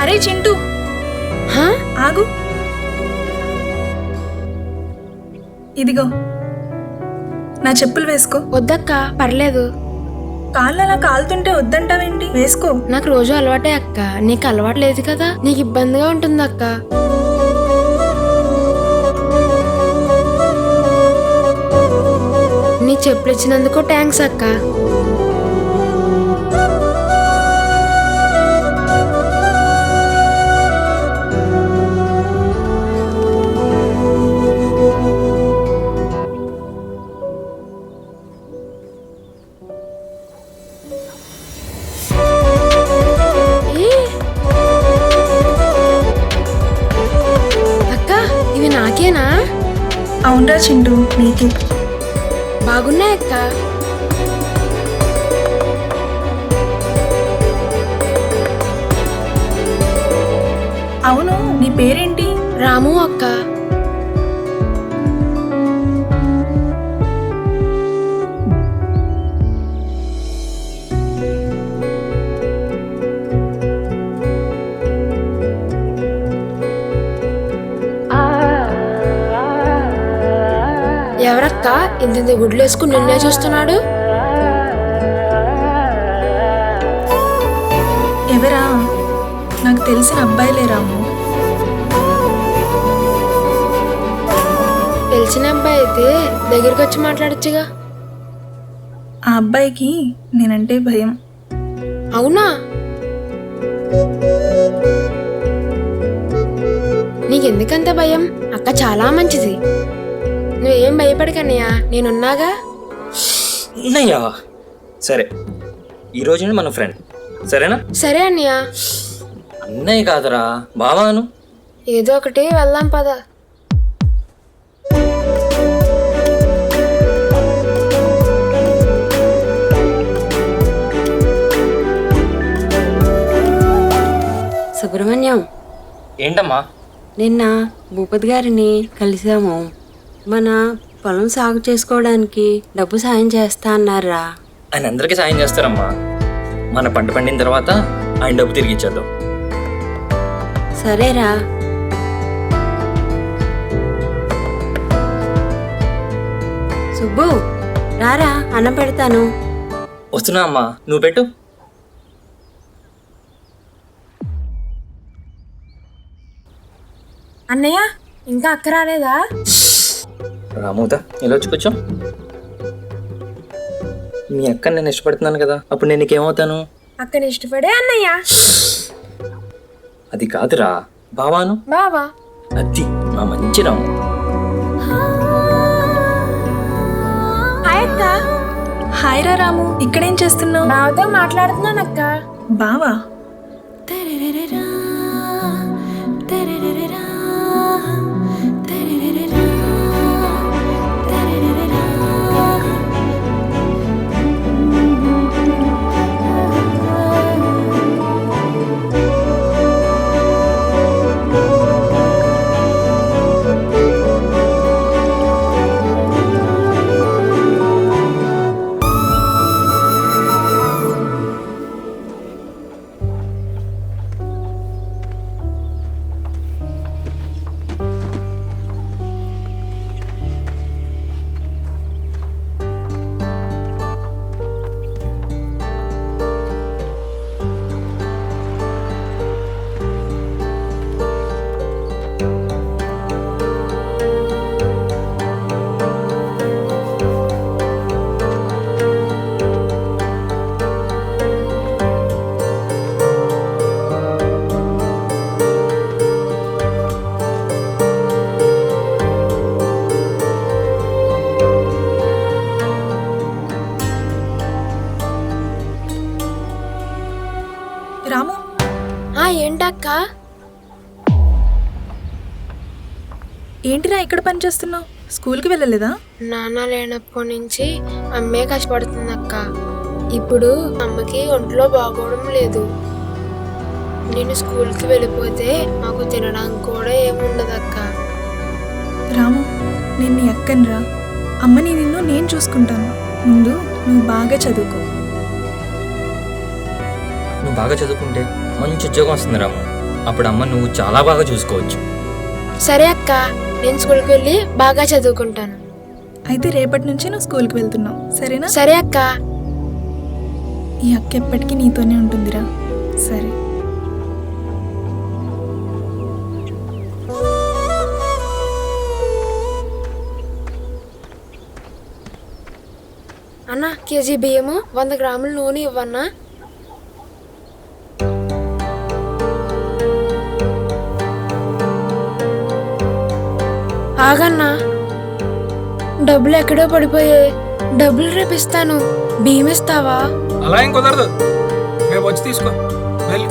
అరే చింటూ, ఆగు. ఇదిగో నా చెప్పులు వేసుకో. వద్దక్క, పర్లేదు. కాళ్ళు అలా కాలుతుంటే వద్దంటావేంటి? వేసుకో. నాకు రోజు అలవాటే అక్క, నీకు అలవాటు లేదు కదా, నీకు ఇబ్బందిగా ఉంటుంది అక్క. నీ చెప్పులు ఇచ్చినందుకు థ్యాంక్స్ అక్క. నాకేనా? అవునరా చింటూ, నీకే. బాగున్నాయి అక్క. అవును, నీ పేరేంటి? రాము అక్క. ఎవరక్క ఇంత గుడ్లు వేసుకుని నిన్నే చూస్తున్నాడు? ఎవరా? నాకు తెలిసిన అబ్బాయిలే రాము. తెలిసిన అబ్బాయి అయితే దగ్గరికి వచ్చి మాట్లాడొచ్చుగా. ఆ అబ్బాయికి నేనంటే భయం. అవునా? నీకెందుకంత భయం? అక్క చాలా మంచిది. నువ్వేం భయపడకన్నయ్య, నేనున్నాగా. అన్నయ్య సరే, ఈ రోజు నుండి మన ఫ్రెండ్, సరేనా? సరే అన్నయ్య. అన్నయ్య కాదురా, బావాను. ఏదో ఒకటి వెళ్దాం పద. సుబ్రహ్మణ్యం, ఏంటమ్మా? నిన్న భూపతి గారిని కలిసాము. మన పొలం సాగు చేసుకోవడానికి డబ్బు సాయం చేస్తా అన్నారా? ఆయన అందరికీ సాయం చేస్తారమ్మా. మన పంట పండిన తర్వాత ఆయన డబ్బు తిరిగి ఇచ్చేద్దాం. సరేరా. సుబ్బు రారా, అన్నం పెడతాను. వస్తున్నా అమ్మా, నువ్వు పెట్టు. అన్నయ్య ఇంకా అక్క రాలేదా? రామూత ఇలా వచ్చి కూర్చో. మీ అక్క నేను ఇష్టపడుతున్నాను కదా, అప్పుడు నేను నీకేమవుతాను? అక్కని ఇష్టపడే అన్నయ్య. అది కాదురా, బావాను. బావా? అది మా మంచి రాము. హాయ్ అక్క. హాయ్ రా రాము, ఇక్కడేం చేస్తున్నావు? బావతో మాట్లాడుతున్నాను అక్క. బావా? రాము. ఏంటక్క? ఏంటిరా ఇక్కడ పని చేస్తున్నావు? స్కూల్కి వెళ్ళలేదా? నాన్న లేనప్పటి నుంచి అమ్మే కష్టపడుతుంది అక్క. ఇప్పుడు అమ్మకి ఒంట్లో బాగోవడం లేదు. నేను స్కూల్కి వెళ్ళిపోతే మాకు తినడానికి కూడా ఏముండదు అక్క. రాము, నేను నీ అక్కనిరా. అమ్మని నిన్ను నేను చూసుకుంటాను. ముందు నువ్వు బాగా చదువుకో. నువ్వు బాగా చదువుకుంటే మంచి ఉద్యోగం వస్తుంది రాము. అప్పుడు అమ్మ నువ్వు చాలా బాగా చూసుకోవచ్చు. సరే అక్క, నేను స్కూల్కి వెళ్ళి బాగా చదువుకుంటాను. అయితే రేపటి నుంచి నువ్వు స్కూల్కి వెళ్తున్నావు, సరేనా? సరే అక్క. ఈ అక్క ఎప్పటికీ నీతోనే ఉంటుందిరా. సరే. అన్న, కేజీ బియ్యము 100 గ్రాముల నూనె ఇవ్వన్నా? ఆగన్నా, డబ్బులు ఎక్కడో పడిపోయాయి. డబ్బులు రేపు ఇస్తాను, బియ్యం ఇస్తావా? అలా ఏం కుదరదు, రేపు వచ్చి తీసుకో. వెళ్ళి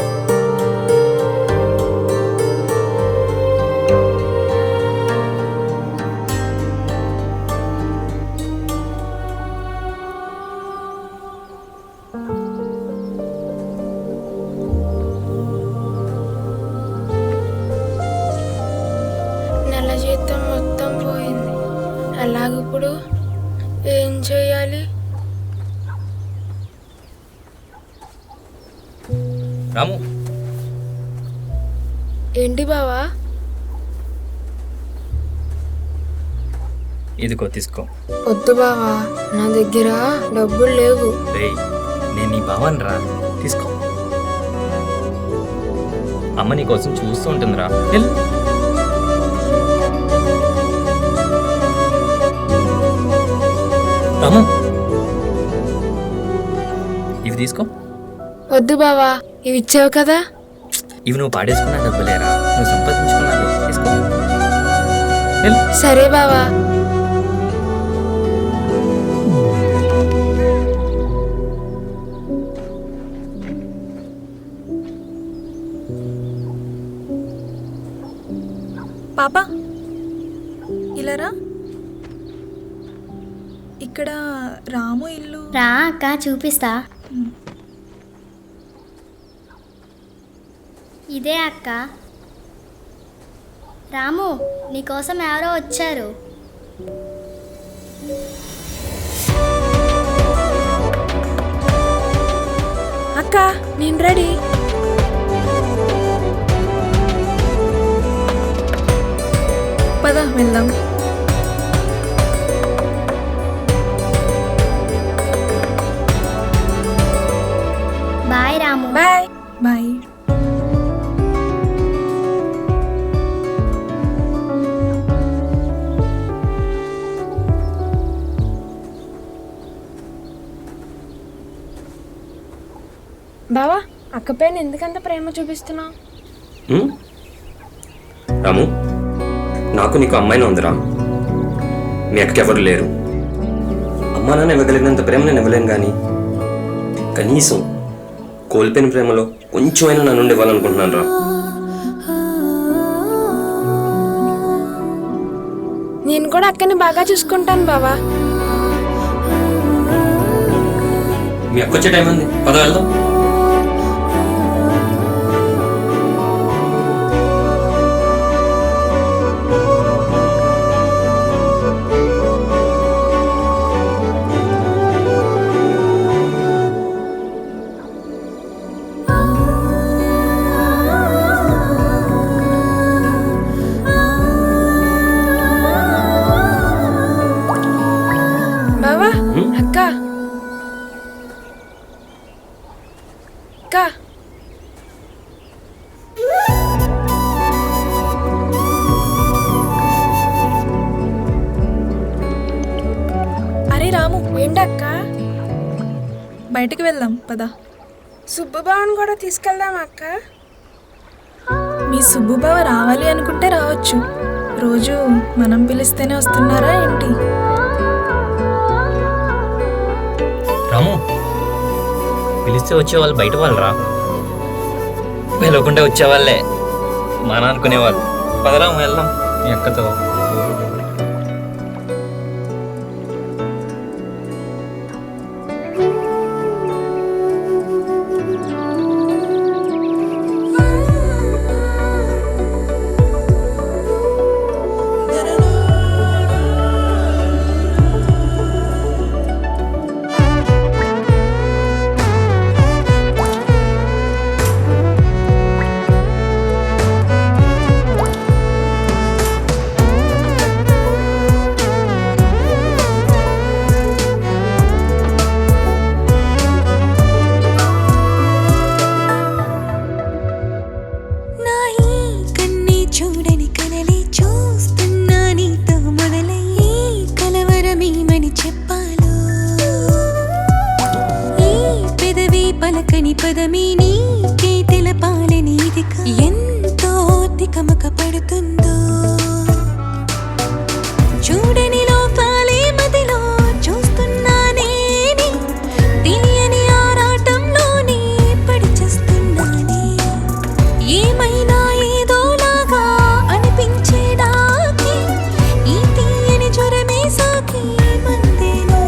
నెల జీతం మొత్తం పోయింది. అలాగిప్పుడు ఏం చేయాలి? రాము, ఏంటి బావా? ఇదిగో తీసుకో. వద్దు బావా, నా దగ్గర డబ్బులు లేవు. రేయ్, నేను నీ బావని రా, తీసుకో. అమ్మ నీ కోసం చూస్తూ ఉంటుందిరా. రాము, ఇవి తీసుకో. వద్దు బావా, ఇవి ఇచ్చావు కదా. ఇవి నువ్వు పాడేసుకున్న డబ్బులేరా. నువ్వు సంపాదించుకున్నావే తీసుకో. వెళ్ళు. సరే బావా. పాపా ఇలా రా. ఇక్కడ రాము ఇల్లు. రా అక్క చూపిస్తా. ఇదే అక్క. రాము నీకోసం ఎవరో వచ్చారు. అక్క నేను రెడీ. పద వెళ్దాం. బాయ్ రాము. Bye bye. బావా అక్క పైన ఎందుకంత ప్రేమ చూపిస్తున్నావు? రాము, నాకు నీకు అమ్మాయిని ఉందిరా. మీ అక్కకెవరు లేరు. అమ్మా నాన్న ఇవ్వగలిగినంత ప్రేమ నేను ఇవ్వలేను, కానీ కనీసం కోల్పోయిన ప్రేమలో కొంచెమైనా నా నుండి ఇవ్వాలనుకుంటున్నాను రా. నేను కూడా అక్కని బాగా చూసుకుంటాను బావా. మీ అక్క వచ్చే టైం ఉంది, పద వెళ్దాం. బావా అక్క అక్క అరే రాము ఏంటక్క? బయటికి వెళ్దాం పద. సుబ్బుబావని కూడా తీసుకెళ్దాం అక్క. మీ సుబ్బుబావ రావాలి అనుకుంటే రావచ్చు. రోజు మనం పిలిస్తేనే వస్తున్నారా ఏంటి? రాము, పిలిస్తే వచ్చేవాళ్ళు బయట వాళ్ళు రా, పిలవకుండా వచ్చేవాళ్ళే మన అనుకునేవాళ్ళు. పదరాము వెళ్దాం మీ అక్కతో. పదమీ నీకే తెలపాలని ఎంతో తికమక పడుతుందో చూడని లోకాలే మదిలో చూస్తున్నానే తెలియని ఆరాటంలోనే పడి చేస్తున్నానే ఏమైనా ఏదోలాగా అనిపించేదాకి ఈ తీయని జ్వరమే సాకి మందేనో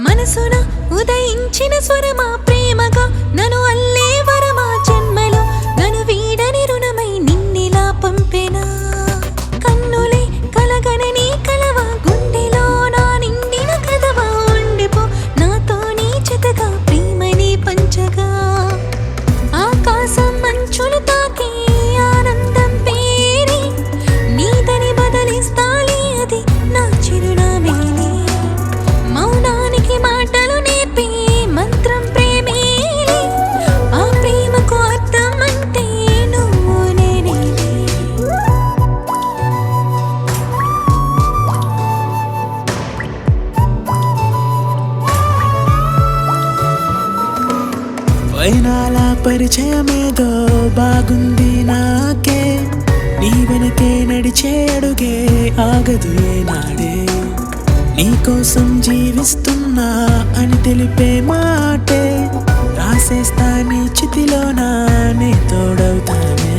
మనసున ఉదయించిన స్వరమా ప్రేమగా నన్ను అల్లే వరమా జన్మలో నన్ను వీడని రుణమై నిన్నిలా పంపెనా కన్నులే కలగనని కలవా గుండెలో నా నిండిన కదవా ఉండిపో నాతో నీ జతగా ప్రేమని పంచగా ఆకాశం పరిచయమేదో బాగుంది నాకే, నీ వెనకే నడిచే అడుగే ఆగదు ఏనాడే, నీకోసం జీవిస్తున్నా అని తెలిపే మాటే, రాసేస్తా నీ చితిలోన నే తోడవుతానే.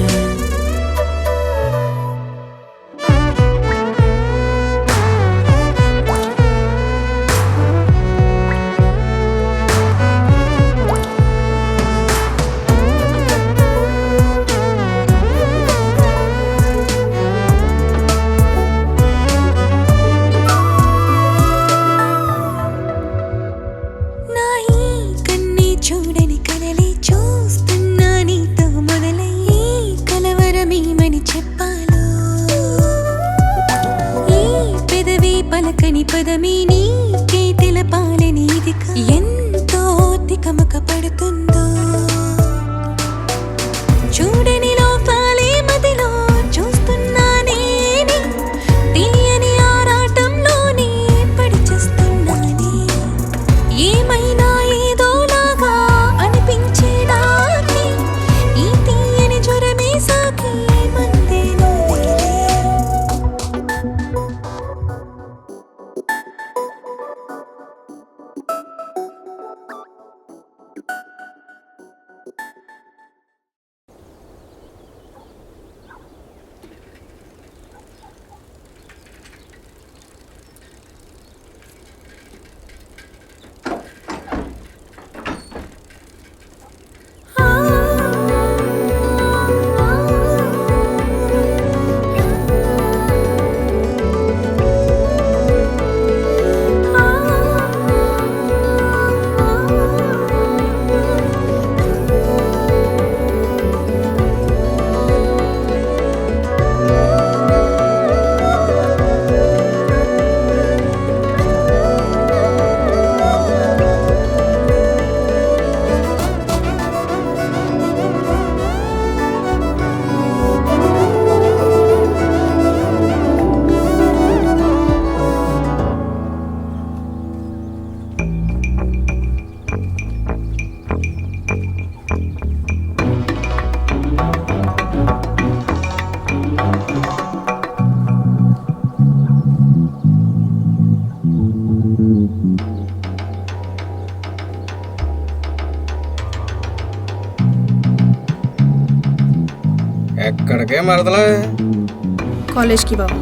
నా ఈ కన్నీ చూడని కలలే చూస్తున్నా నీతో మొదలయ్యి, కలవరమేమని చెప్పాలో, ఈ పెదవి పలకని పదమే నీకే తెలపాలని ఇదిక ఎంతో తికమక పడుతుందో, చూడని లోపాలే మదిలో చూస్తున్నా నేనే, తెలియని ఆరాటంలోనే పడి చేస్తున్నానే, ఏమైనా ఏదోలాగా అనిపించే నాకే, ఈ తీయని జ్వరమే సాకి మందేనో ఎక్కడికే మరదలే? కాలేజ్కి బాబు.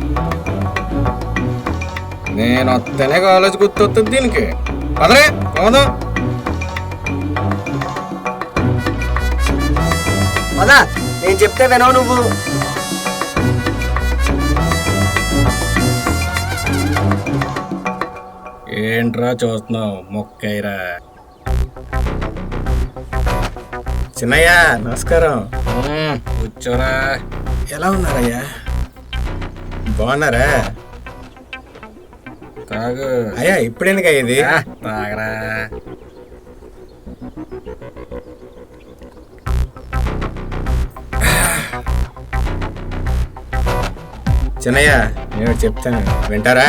నేను వస్తేనే కాలేజ్ గుర్తొస్తుంది దీనికి. అదరే పోదాం. పదా, నేను చెప్తే వినవు నువ్వు. ఏంట్రా చూస్తున్నావు? మొక్కైరా. చిన్నయ్య నమస్కారం. కూర్చోరా. ఎలా ఉన్నారయ్యా? బాగున్నారా? తాగు. అయ్యా ఇప్పుడెందుకు ఇది? తాగరా. చిన్నయ్య నేను చెప్తాను, వింటారా?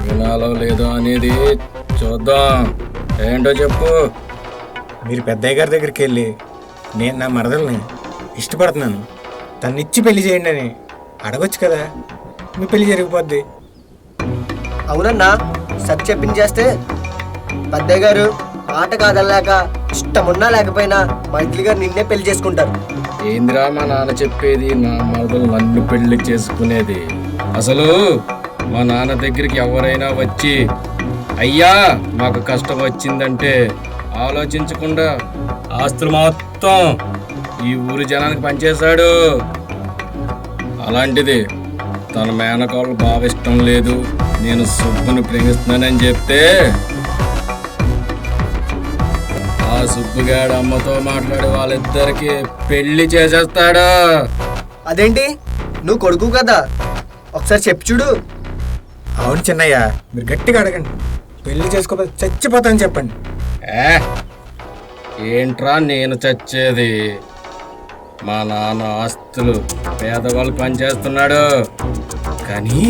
వినాలో లేదో అనేది చూద్దాం. ఏంటో చెప్పు. మీరు పెద్దయ్య గారి దగ్గరికి వెళ్ళి నేను నా మరదల్ని ఇష్టపడుతున్నాను, తన్నిచ్చి పెళ్లి చేయండి అని అడగొచ్చు కదా, మీ పెళ్లి జరిగిపోద్ది. అవునన్నా, సరి చెప్పించేస్తే పెద్దయ్య గారు మాట కాదల్లాక ఇష్టమున్నా లేకపోయినా మైత్రి గారు నిన్నే పెళ్లి చేసుకుంటారు. ఏందిరా మా నాన్న చెప్పేది? నా మరదలు నన్ను పెళ్లి చేసుకునేది. అసలు మా నాన్న దగ్గరికి ఎవరైనా వచ్చి అయ్యా మాకు కష్టం వచ్చిందంటే ఆలోచించకుండా ఆస్తులు మొత్తం ఈ ఊరి జనానికి పనిచేశాడు. అలాంటిది తన మేనకోళ్ళు బాగా ఇష్టం లేదు, నేను సుబ్బుని ప్రేమిస్తున్నానని చెప్తే ఆ సుబ్బుగాడు అమ్మతో మాట్లాడి వాళ్ళిద్దరికి పెళ్లి చేసేస్తాడు. అదేంటి, నువ్వు కొడుకు కదా, ఒకసారి చెప్పు చూడు. అవును చిన్నయ్య, మీరు గట్టిగా అడగండి, పెళ్లి చేసుకోకపోతే చచ్చిపోతానని చెప్పండి. ఏంట్రా నేను చచ్చేది? మా నాన్న ఆస్తులు పేదవాళ్ళు పనిచేస్తున్నాడు, కానీ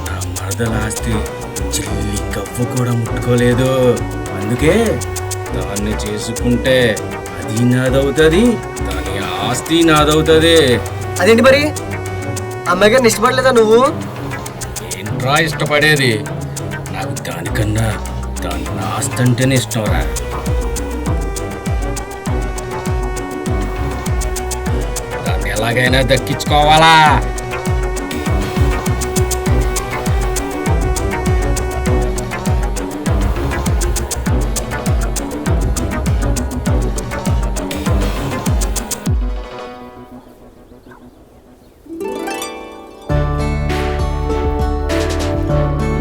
నా మరదల ఆస్తి చిల్లి కవ్వ కూడా ముట్టుకోలేదు. అందుకే దాన్ని చేసుకుంటే అది నాదవుతుంది, దాని ఆస్తి నాదవుతుంది. అదేంటి మరి అమ్మాయి గారిని ఇష్టపడలేదా నువ్వు? ఏంట్రా ఇష్టపడేది? నాకు దానికన్నా దాని ఆస్తి అంటేనే ఇష్టంరా. దాన్ని ఎలాగైనా దక్కించుకోవాలా.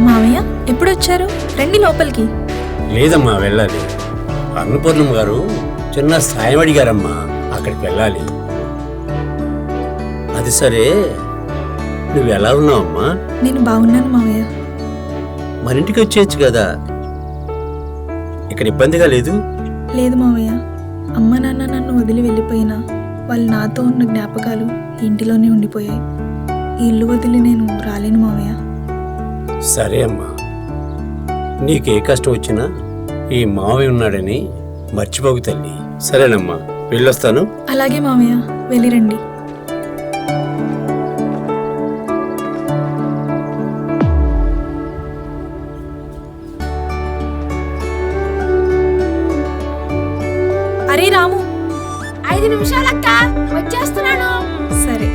మావయ్య ఎప్పుడు వచ్చారు? రండి లోపలికి. లేదమ్మా వెళ్ళాలి. అన్నపూర్ణమ్మ గారు చిన్న సాయం అడిగారమ్మా, అక్కడికి వెళ్ళాలి. అది సరే, నువ్వు ఎలా ఉన్నావమ్మా? నేను బాగున్నాను మావయ్య. మరింటికి వచ్చేయచ్చు కదా, ఇక్కడ ఇబ్బందిగా లేదు? లేదు మావయ్య, అమ్మ నాన్న నన్ను వదిలి వెళ్ళిపోయినా వాళ్ళు నాతో ఉన్న జ్ఞాపకాలు ఇంటిలోనే ఉండిపోయాయి. ఈ ఇల్లు వదిలి నేను రాలేను మావయ్య. సరే అమ్మా, నీకే కష్టం వచ్చినా ఈ మావయ్య ఉన్నాడని మర్చిపోకు తల్లి. సరేనమ్మా, వెళ్ళొస్తాను. అలాగే మావయ్య, వెళ్ళిరండి. అరే రాము, 5 నిమిషాలక్క వచ్చేస్తున్నాను. సరే.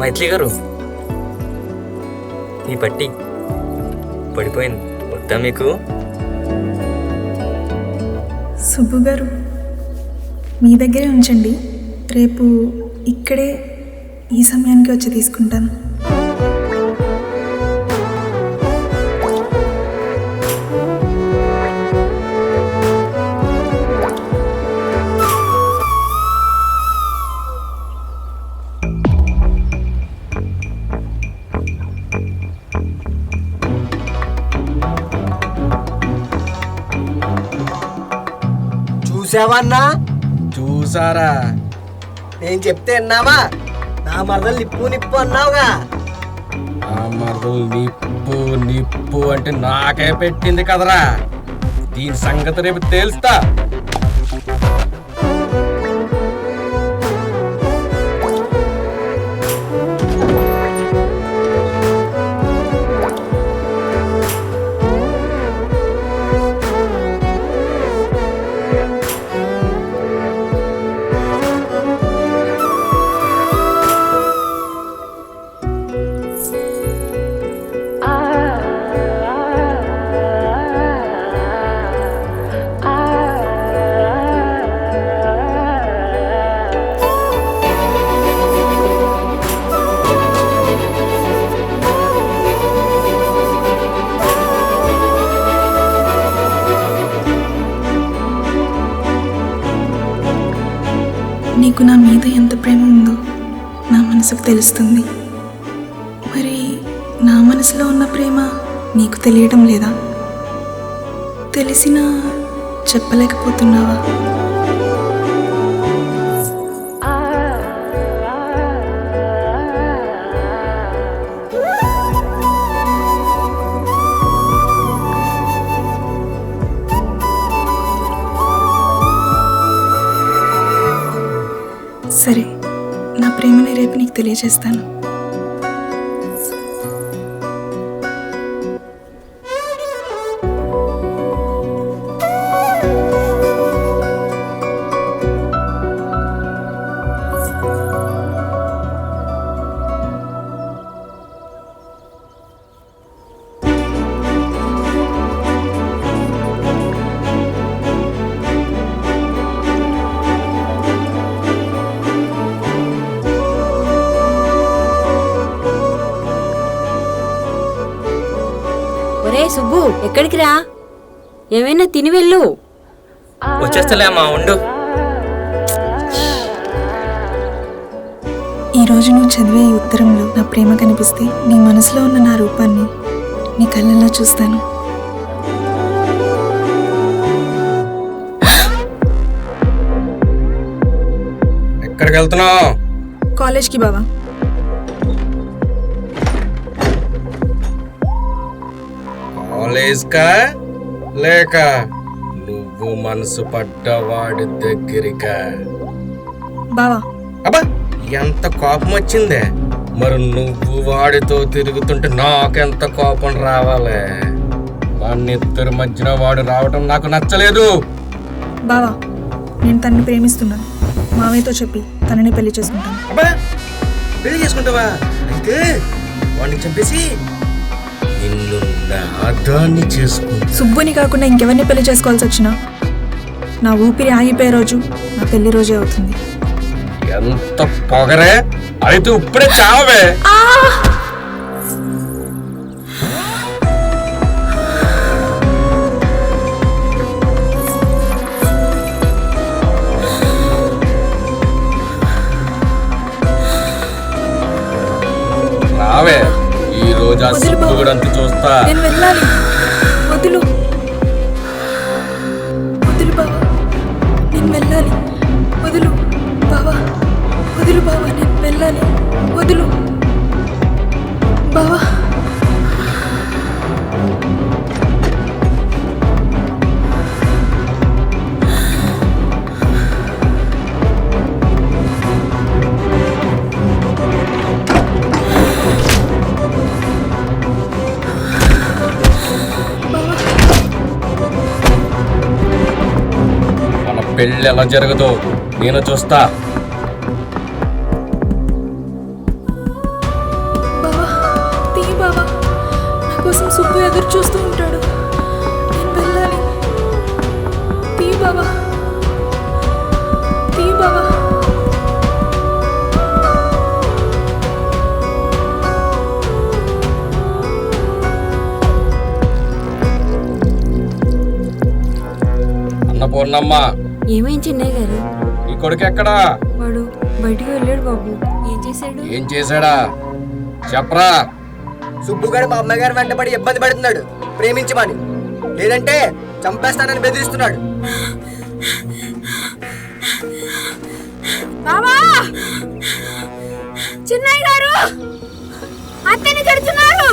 మైత్రి గారు, ఈ పట్టి పడిపోయింది, వద్దా మీకు? సుబ్బు గారు, మీ దగ్గరే ఉంచండి. రేపు ఇక్కడే ఈ సమయానికి వచ్చి తీసుకుంటాను. చూసావన్నా? చూసారా? నేను చెప్తే విన్నావా? నా మరదలు నిప్పు నిప్పు అన్నావుగా. ఆ మరదలు నిప్పు నిప్పు అంటే నాకే పెట్టింది కదరా. దీని సంగతి రేపు తేల్స్తా. నీకు నా మీద ఎంత ప్రేమ ఉందో నా మనసుకు తెలుస్తుంది. మరి నా మనసులో ఉన్న ప్రేమ నీకు తెలియడం లేదా? తెలిసినా చెప్పలేకపోతున్నావా? సరే, నా ప్రేమని రేపు నీకు తెలియజేస్తాను. ఒరే సుబ్బు, ఎక్కడికి రా? ఏమైనా తిని వెళ్ళు. వచ్చేస్తలే అమ్మా, ఉండు. ఈరోజు నువ్వు చదివే ఈ ఉత్తరంలో నా ప్రేమ కనిపిస్తే నీ మనసులో ఉన్న నా రూపాన్ని నీ కళ్ళల్లో చూస్తాను. ఎక్కడికి వెళ్తున్నావు? కాలేజ్కి బావా. కాలేజ్కా లేక నువ్వు మనసు పడ్డవాడి దగ్గరికా? బావా, అబ్బా ఎంత కోపం వచ్చిందే. మరి నువ్వు వాడితో తిరుగుతుంటే నాకెంత కోపం రావాలే. మన ఇద్దరి మధ్యన వాడు రావటం నాకు నచ్చలేదు. బావా, నేను తనని ప్రేమిస్తున్నాను. మావయ్యతో చెప్పి తనని పెళ్లి చేసుకుంటాను. అబ్బా పెళ్లి చేసుకుంటావా? అయితే వాడిని చంపేసి నిన్ను నాదాన్ని చేసుకుంటా. సుబ్బుని కాకుండా ఇంకెవరిని పెళ్లి చేసుకోవాల్సి వచ్చినా నా ఊపిరి ఆగిపోయే రోజు నా పెళ్లి రోజే అవుతుంది. ఎంత పొగరే! అయితే ఇప్పుడే చావే. రావే, ఈ రోజు ఆ సుబ్బు కూడా అంత చూస్తా. నేను వెళ్ళాలి. వదులు వదులు బావా, నేను వెళ్ళాలి. వదులు బావా, వదులు బావా, నేను వెళ్ళాలి. వదులు బావా. మన పెళ్ళి ఎలా జరగదో నేను చూస్తా. బావా, తీ బావా, నా కోసం సుబ్బు ఎదురు చూస్తూ ఉంటాడు. నేను వెళ్ళాలి. తీ బావా, తీ బావా. అన్నపూర్ణమ్మ, ఏమైంది చిన్నయ్య గారు? ఈ కొడుకు ఎక్కడా? వాడు బయటికి వెళ్ళాడు బాబు. ఏం చేశాడు? ఏం చేశాడా చెప్పరా? సుబ్బుగాడు మా అమ్మగారు వెంటబడి ఇబ్బంది పడుతున్నాడు. ప్రేమించమని, లేదంటే చంపేస్తానని బెదిరిస్తున్నాడు. బావా, చిన్నయ్య గారు అత్తని తిడుతున్నాడు.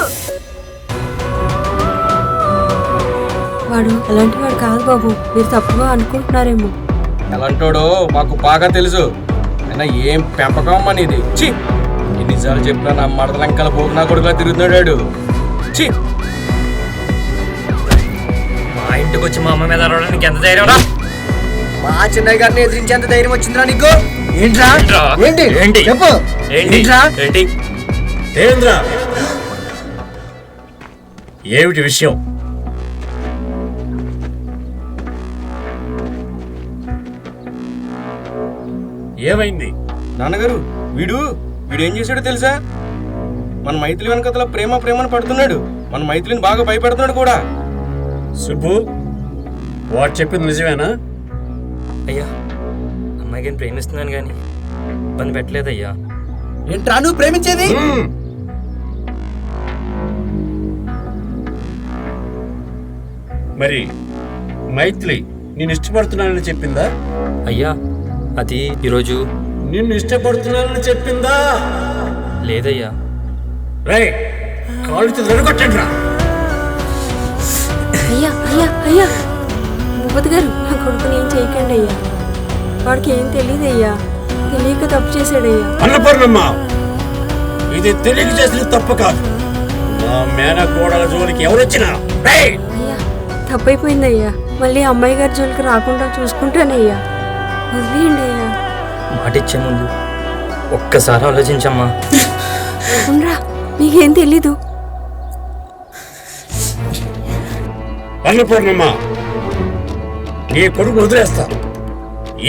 వాడు అలాంటి వాడు కాదు బాబు, మీరు తప్పుగా అనుకుంటున్నారేమో. ఎలాంటోడో మాకు బాగా తెలుసు. అయినా ఏం పెంపకం అమ్మా నీది. ఛీ, ఈ నిజాలు చెప్పినా నా మడతలంకల పోగు నా కొడుకులా తిరుగుతున్నాడు. ఛీ, మా ఇంటికి వచ్చి మా అమ్మ మీద అరవడానికి ఎంత ధైర్యం రా? మా చిన్నయ్య గారిని ఎదిరించేంత ధైర్యం వచ్చిందిరా నీకు? ఏంట్రా? ఏంటి ఏంటి? చెప్పు. ఏంటి? ఏంటి? దేవేంద్ర, ఏమిటి విషయం? ఏమైంది? నాన్నగారు, వీడు ఏం చేశాడో తెలుసా? మన మైథిలి వెనకతల ప్రేమని పడుతున్నాడు. మన మైథిలిని బాగా భయపెడుతున్నాడు కూడా. సుబ్బు, వాడు చెప్పింది నిజమేనా? అయ్యా, అమ్మాయికి ప్రేమిస్తున్నాను కానీ ఇబ్బంది పెట్టలేదయ్యా. ఏంట్రా నువ్వు ప్రేమించేది? మరి మైథిలి నేను ఇష్టపడుతున్నానని చెప్పిందా? అయ్యా అది ఈరోజు నిన్ను ఇష్టపడుతున్నానని చెప్పిందా? లేదయ్యా. రై కాళ్ళు జరగొట్టండి రా. అయ్యా అయ్యా అయ్యా భూపతి గారు, నా కొడుకుని ఏం చేయకండి అయ్యా. వాడికి ఏం తెలియదయ్యా, తెలియక తప్పు చేశాడయ్యా. అన్నపూర్ణమ్మ, ఇది తెలియక చేసిన తప్పు కాదు. నా మేనకోడల జోలికి ఎవరొచ్చినా అయ్యా తప్పైపోయిందయ్యా. మళ్ళీ అమ్మాయి గారి జోలికి రాకుండా చూసుకుంటానయ్యా. వదిలేయండి అయ్యా. మాట ఇచ్చే ముందు ఒక్కసారి ఆలోచించమ్మా. ఉండరా, మీకేం తెలీదు. అన్నపూర్ణమ్మ, నీ కొడుకు వదిలేస్తా.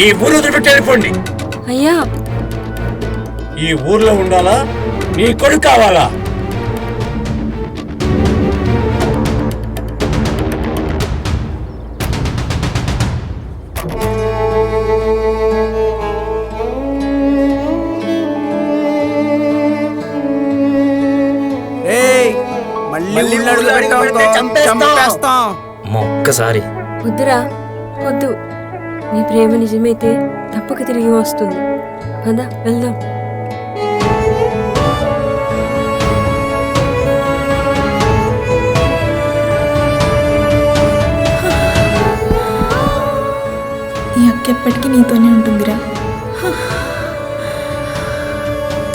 ఈ ఊరు వదిలిపెట్టి వెళ్ళిపోండి. అయ్యా ఈ ఊర్లో ఉండాలా? నీ కొడుకు కావాలా? మళ్ళీ చంపేస్తాం. అమ్మ ఒక్కసారి. వద్దురా వద్దు. నీ ప్రేమ నిజమైతే తప్పక తిరిగి వస్తుంది. పద వెళ్దాం. ఈ అక్క ఎప్పటికీ నీతోనే ఉంటుందిరా.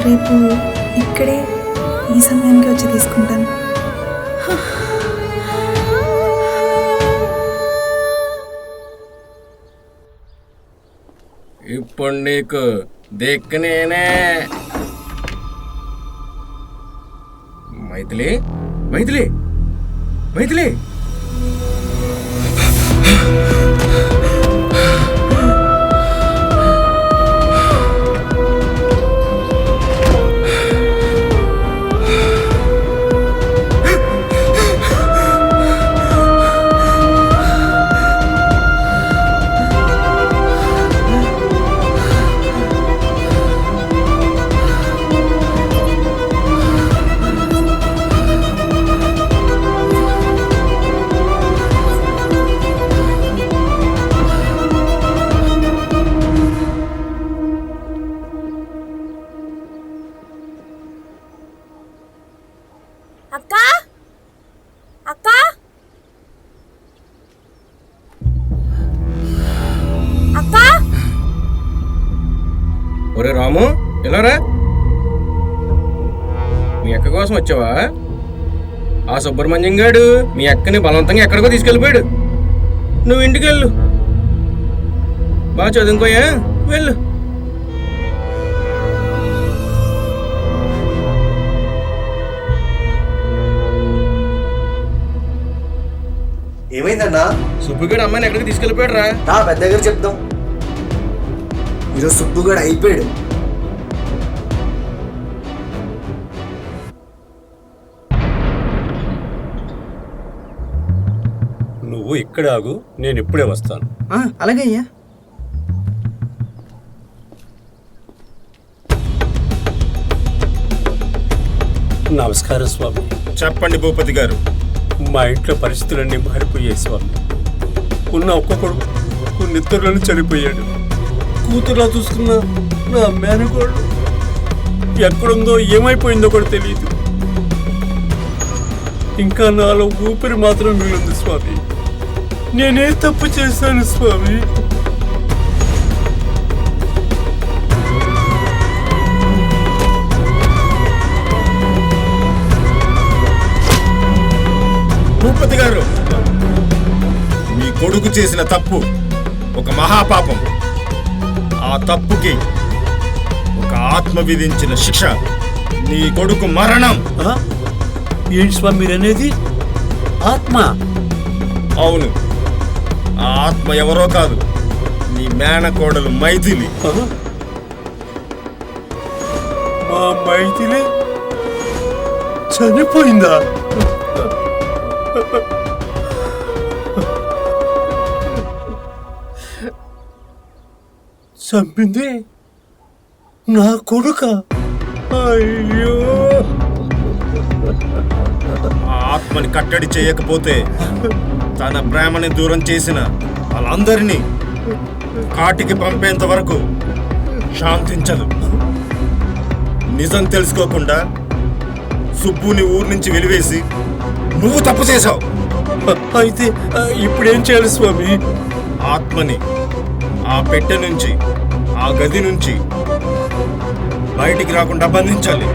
రేపు ఇక్కడే ఈ సమయానికి వచ్చి తీసుకుంటాను. ఇప్పుడు నీకు దిక్కు నేనే. మైథిలి మైథిలి మైథిలి, అక్క అక్క అక్క. ఒరే రాము, ఎలా రా? మీ అక్క కోసం వచ్చావా? ఆ సుబ్రహ్మణ్యం గాడు మీ అక్కని బలవంతంగా ఎక్కడికో తీసుకెళ్ళిపోయాడు. నువ్వు ఇంటికి వెళ్ళు, బాగా చదువుకోయా, వెళ్ళు. ఏమైందన్నా? సుబ్బుగాడు అమ్మాయిని ఎక్కడికి తీసుకెళ్ళిపోయాడు రా. పెద్ద దగ్గర చెప్దాం. ఈరోజు సుబ్బుగాడు అయిపోయాడు. నువ్వు ఇక్కడ ఆగు, నేను ఇప్పుడే వస్తాను. అలాగే అయ్యా. నమస్కారం స్వామి. చెప్పండి భూపతి గారు. మా ఇంట్లో పరిస్థితులన్నీ మారిపోయాయి స్వామి. ఉన్న ఒక్క కొడుకు కొన్ని ఇతరులను చనిపోయాడు. కూతురులా చూసుకున్న నా మేనకోడు ఎక్కడుందో ఏమైపోయిందో కూడా తెలియదు. ఇంకా నాలో ఊపిరి మాత్రం మిగిలింది స్వామి. నేనే తప్పు చేశాను స్వామి. భూపతి గారు, మీ కొడుకు చేసిన తప్పు ఒక మహాపాపం. ఆ తప్పుకి ఒక ఆత్మ విధించిన శిక్ష. నీ కొడుకు మరణం. ఏంటి స్వామి మీరనేది? ఆత్మ? అవును, ఆ ఆత్మ ఎవరో కాదు, నీ మేనకోడలు మైథిలి. మా మైథిలి చనిపోయిందా? చంపింది నా కొడుక. అయ్యో, ఆత్మని కట్టడి చేయకపోతే తన ప్రేమని దూరం చేసిన వాళ్ళందరినీ కాటికి పంపేంత వరకు శాంతించదు. నిజం తెలుసుకోకుండా సుబ్బుని ఊరి నుంచి వెలివేసి నువ్వు తప్పు చేశావు. అయితే ఇప్పుడేం చేయాలి స్వామి? ఆత్మని ఆ పెట్టె నుంచి, ఆ గది నుంచి బయటికి రాకుండా బంధించాలి.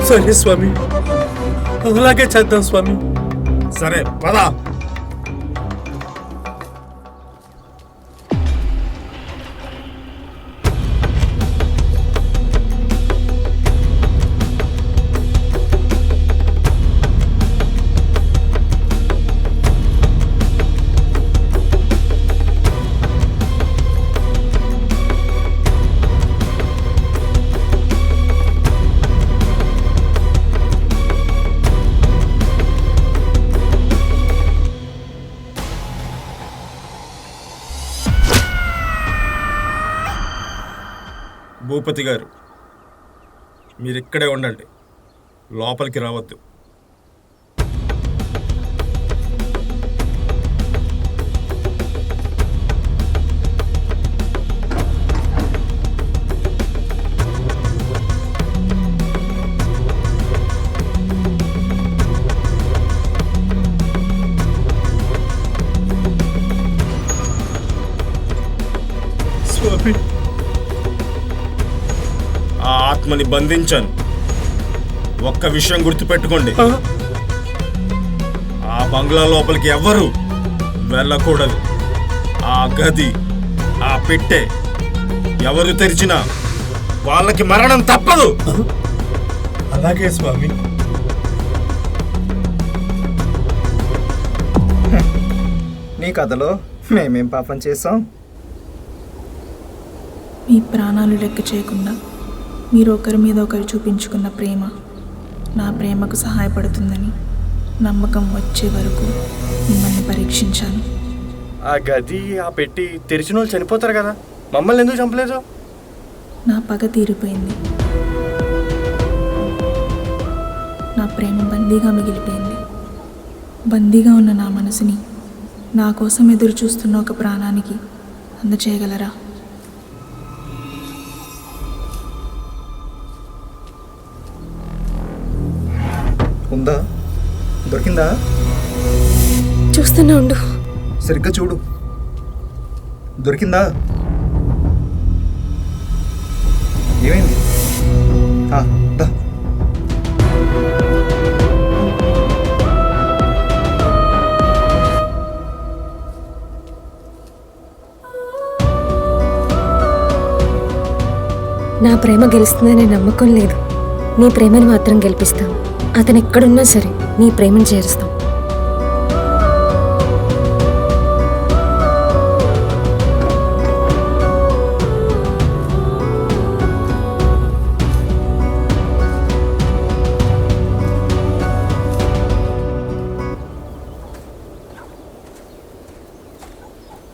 సరే స్వామి, అలాగే చేద్దాం స్వామి. సరే పద. భూపతి గారు, మీరిక్కడే ఉండండి, లోపలికి రావద్దు. స్వామి, ఆ ఆత్మని బంధించాను. ఒక్క విషయం గుర్తుపెట్టుకోండి, ఆ బంగ్లా లోపలికి ఎవ్వరూ వెళ్ళకూడదు. ఆ గది, ఆ పెట్టె ఎవరు తెరిచినా వాళ్ళకి మరణం తప్పదు. అలాగే స్వామి. నీ కథలో మేమేం పాపం చేసాం? మీ ప్రాణాలు లెక్క చేయకుండా మీరు ఒకరి మీద ఒకరు చూపించుకున్న ప్రేమ నా ప్రేమకు సహాయపడుతుందని నమ్మకం వచ్చే వరకు మిమ్మల్ని పరీక్షించాను. ఆ గది, ఆ పెట్టి తెరిచిన వాళ్ళు చనిపోతారు కదా, మమ్మల్ని ఎందుకు చంపలేదు? నా పగ తీరిపోయింది. నా ప్రేమ బందీగా మిగిలిపోయింది. బందీగా ఉన్న నా మనసుని నా కోసం ఎదురు చూస్తున్న ఒక ప్రాణానికి అందచేయగలరా? ఉందా? దొరికిందా? చూస్తూనే ఉండు. సరిగ్గా చూడు. దొరికిందా? ఏమైంది? దా. నా ప్రేమ గెలుస్తుందనే నమ్మకం లేదు. నీ ప్రేమను మాత్రం గెలిపిస్తాం. అతను ఎక్కడున్నా సరే నీ ప్రేమను చేరుస్తాం.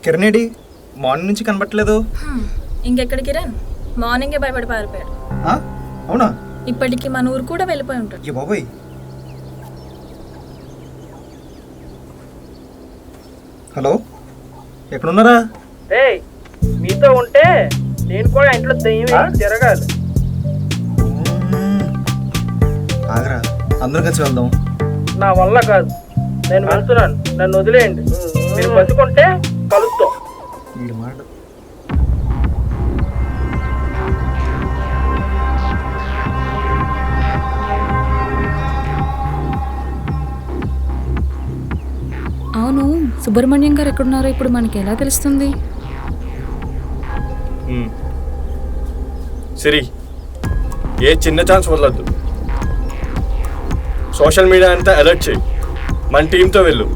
కిరణేడి మార్నింగ్ నుంచి కనబట్టలేదు. ఇంకెక్కడికి కిరణ్? మార్నింగే భయపడి పారిపోయాడు. అవునా? ఇప్పటికి మన ఊరు కూడా వెళ్ళిపోయి ఉంటాడు. ఏ బాబాయ్, హలో, ఎక్కడున్నారా? మీతో ఉంటే నేను కూడా ఇంట్లో దయ్యం తిరగాలి. ఆగరా, అందరూ కలిసి వెళ్దాం. నా వల్ల కాదు, నేను వెళ్తున్నాను, నన్ను వదిలేయండి. మీరు బతుకుంటే కలుస్తాం. వీడి మాట. అవును, సుబ్రహ్మణ్యం గారు ఎక్కడున్నారో ఇప్పుడు మనకి ఎలా తెలుస్తుంది? సిరి, ఏ చిన్న ఛాన్స్ వదలద్దు. సోషల్ మీడియా అంతా అలర్ట్ చేయి. మన టీంతో వెళ్ళు.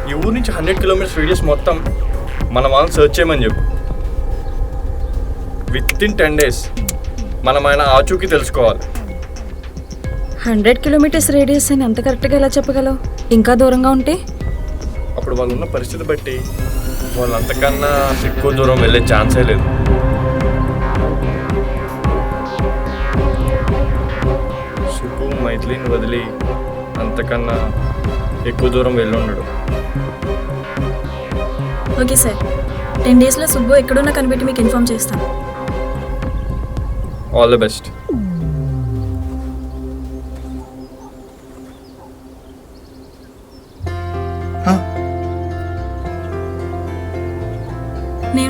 ఈ ఊరు నుంచి 100 కిలోమీటర్స్ రేడియస్ మొత్తం మన వాళ్ళని సర్చ్ చేయమని చెప్పు. వితిన్ 10 days మనం ఆయన ఆచూకీ తెలుసుకోవాలి. 100 కిలోమీటర్స్ రేడియస్ అని అంత కరెక్ట్గా ఎలా చెప్పగలవు? ఇంకా దూరంగా ఉంటే? అప్పుడు వాళ్ళు ఉన్న పరిస్థితి బట్టి వాళ్ళు అంతకన్నా ఎక్కువ దూరం వెళ్ళే ఛాన్సే లేదు. సుబ్బు మైథిలిని వదిలి అంతకన్నా ఎక్కువ దూరం వెళ్ళి ఉండడు. ఓకే సార్, 10 డేస్లో సుబ్బు ఎక్కడున్నా కనిపెట్టి మీకు ఇన్ఫార్మ్ చేస్తాను. All the best.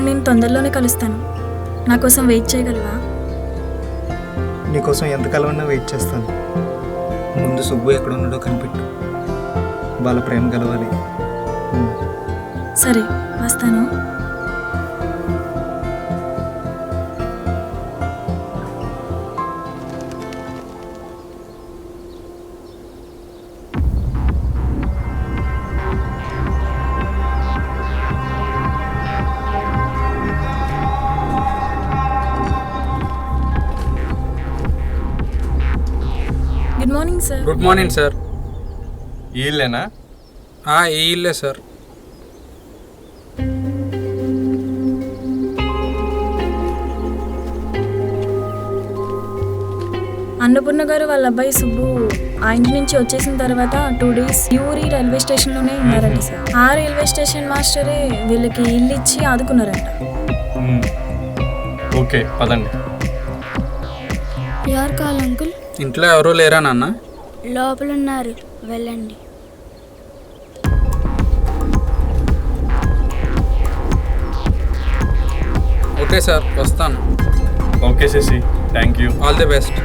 నేను తొందరలోనే కలుస్తాను. నా కోసం వెయిట్ చేయగలవా? నీకోసం ఎంతకాలం ఉన్నా వెయిట్ చేస్తాను. ముందు సుబ్బు ఎక్కడ ఉన్నాడో కనిపెట్టు. వాళ్ళ ప్రేమ కలవాలి. సరే, వస్తాను. Good morning sir. Good morning sir. ఈ ఇల్లేనా? ఈ ఇల్లే సార్. అన్నపూర్ణ గారు వాళ్ళ అబ్బాయి సుబ్బు ఆ ఇంటి నుంచి వచ్చేసిన తర్వాత 2 days యూరి రైల్వే స్టేషన్లోనే ఉన్నారంట సార్. ఆ రైల్వే స్టేషన్ మాస్టరే వీళ్ళకి ఇల్లు ఇచ్చి ఆదుకున్నారంట. ఓకే, పదండి. ఎవరు కావాలి అంకుల్? ఇంట్లో ఎవరూ లేరా నాన్న? లోపల ఉన్నారు, వెళ్ళండి. ఓకే సార్, వస్తాను. Okay Sashi, thank you. All the best.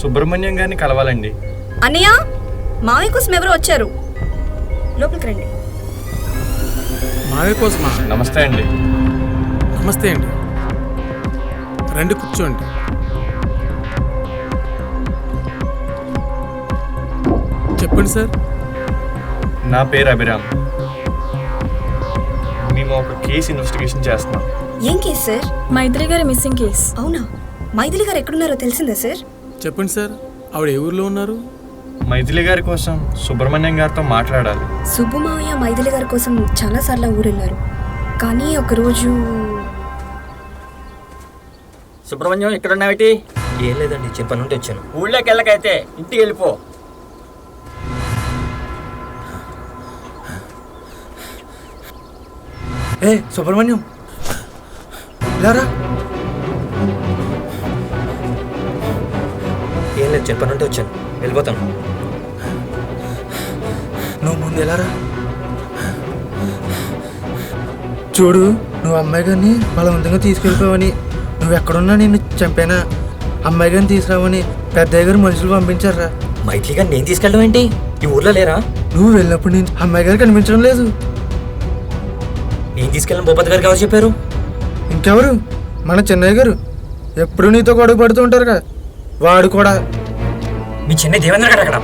Subrahmanyam గారిని కలవాలండి. అన్నయ్య, మామయ్య కోసం ఎవరో వచ్చారు, లోపలికి రండి. మావే కోసమా? నమస్తే అండి. నమస్తే అండి, రండి కూర్చోండి. చెప్పండి సార్. నా పేరు అభిరామ్. మేము ఒక కేసు ఇన్వెస్టిగేషన్ చేస్తున్నాం. ఏం కేసు సార్? మైత్రి గారి మిస్సింగ్ కేస్. అవునా? మైథిలి గారు ఎక్కడున్నారో తెలిసిందా సార్? చెప్పండి సార్, ఆవిడ ఏ ఊర్లో ఉన్నారు? మైథిలి గారి కోసం సుబ్రహ్మణ్యం గారితో మాట్లాడాలి. సుబ్బు మావయ్య మైథిలి గారి కోసం చాలాసార్లు ఊరెళ్ళారు, కానీ ఒకరోజు సుబ్రహ్మణ్యం ఇక్కడ ఉన్నావేటి? ఏం లేదండి, చిన్న పని ఉంటే వచ్చాను. ఊళ్ళోకి వెళ్ళకైతే ఇంటికి వెళ్ళిపో. ఏ సుబ్రహ్మణ్యం, లేరా? ఏం లేదు, చిన్న పని ఉంటే వచ్చాను, వెళ్ళిపోతాను. నువ్వు ముందు వెళ్ళారా? చూడు, నువ్వు అమ్మాయి గారిని బలవంతంగా తీసుకెళ్ళిపోవని, నువ్వు ఎక్కడున్నా నేను చంపానా, అమ్మాయి గారిని తీసుకురావని పెద్దయ్య గారు మనుషులు పంపించారా. మైథిలి గారు నేను తీసుకెళ్ళడం ఏంటి? ఈ ఊర్లో లేరా? నువ్వు వెళ్ళినప్పుడు నేను అమ్మాయి గారు కనిపించడం లేదు. నేను తీసుకెళ్ళిన భూపతి గారికి ఎవరు చెప్పారు? ఇంకెవరు? మన చెన్నయ్య గారు. ఎప్పుడు నీతో గొడవ పడుతూ ఉంటారుగా, వాడు కూడా. మీ చెన్నై దేవేంద్ర గారు అక్కడ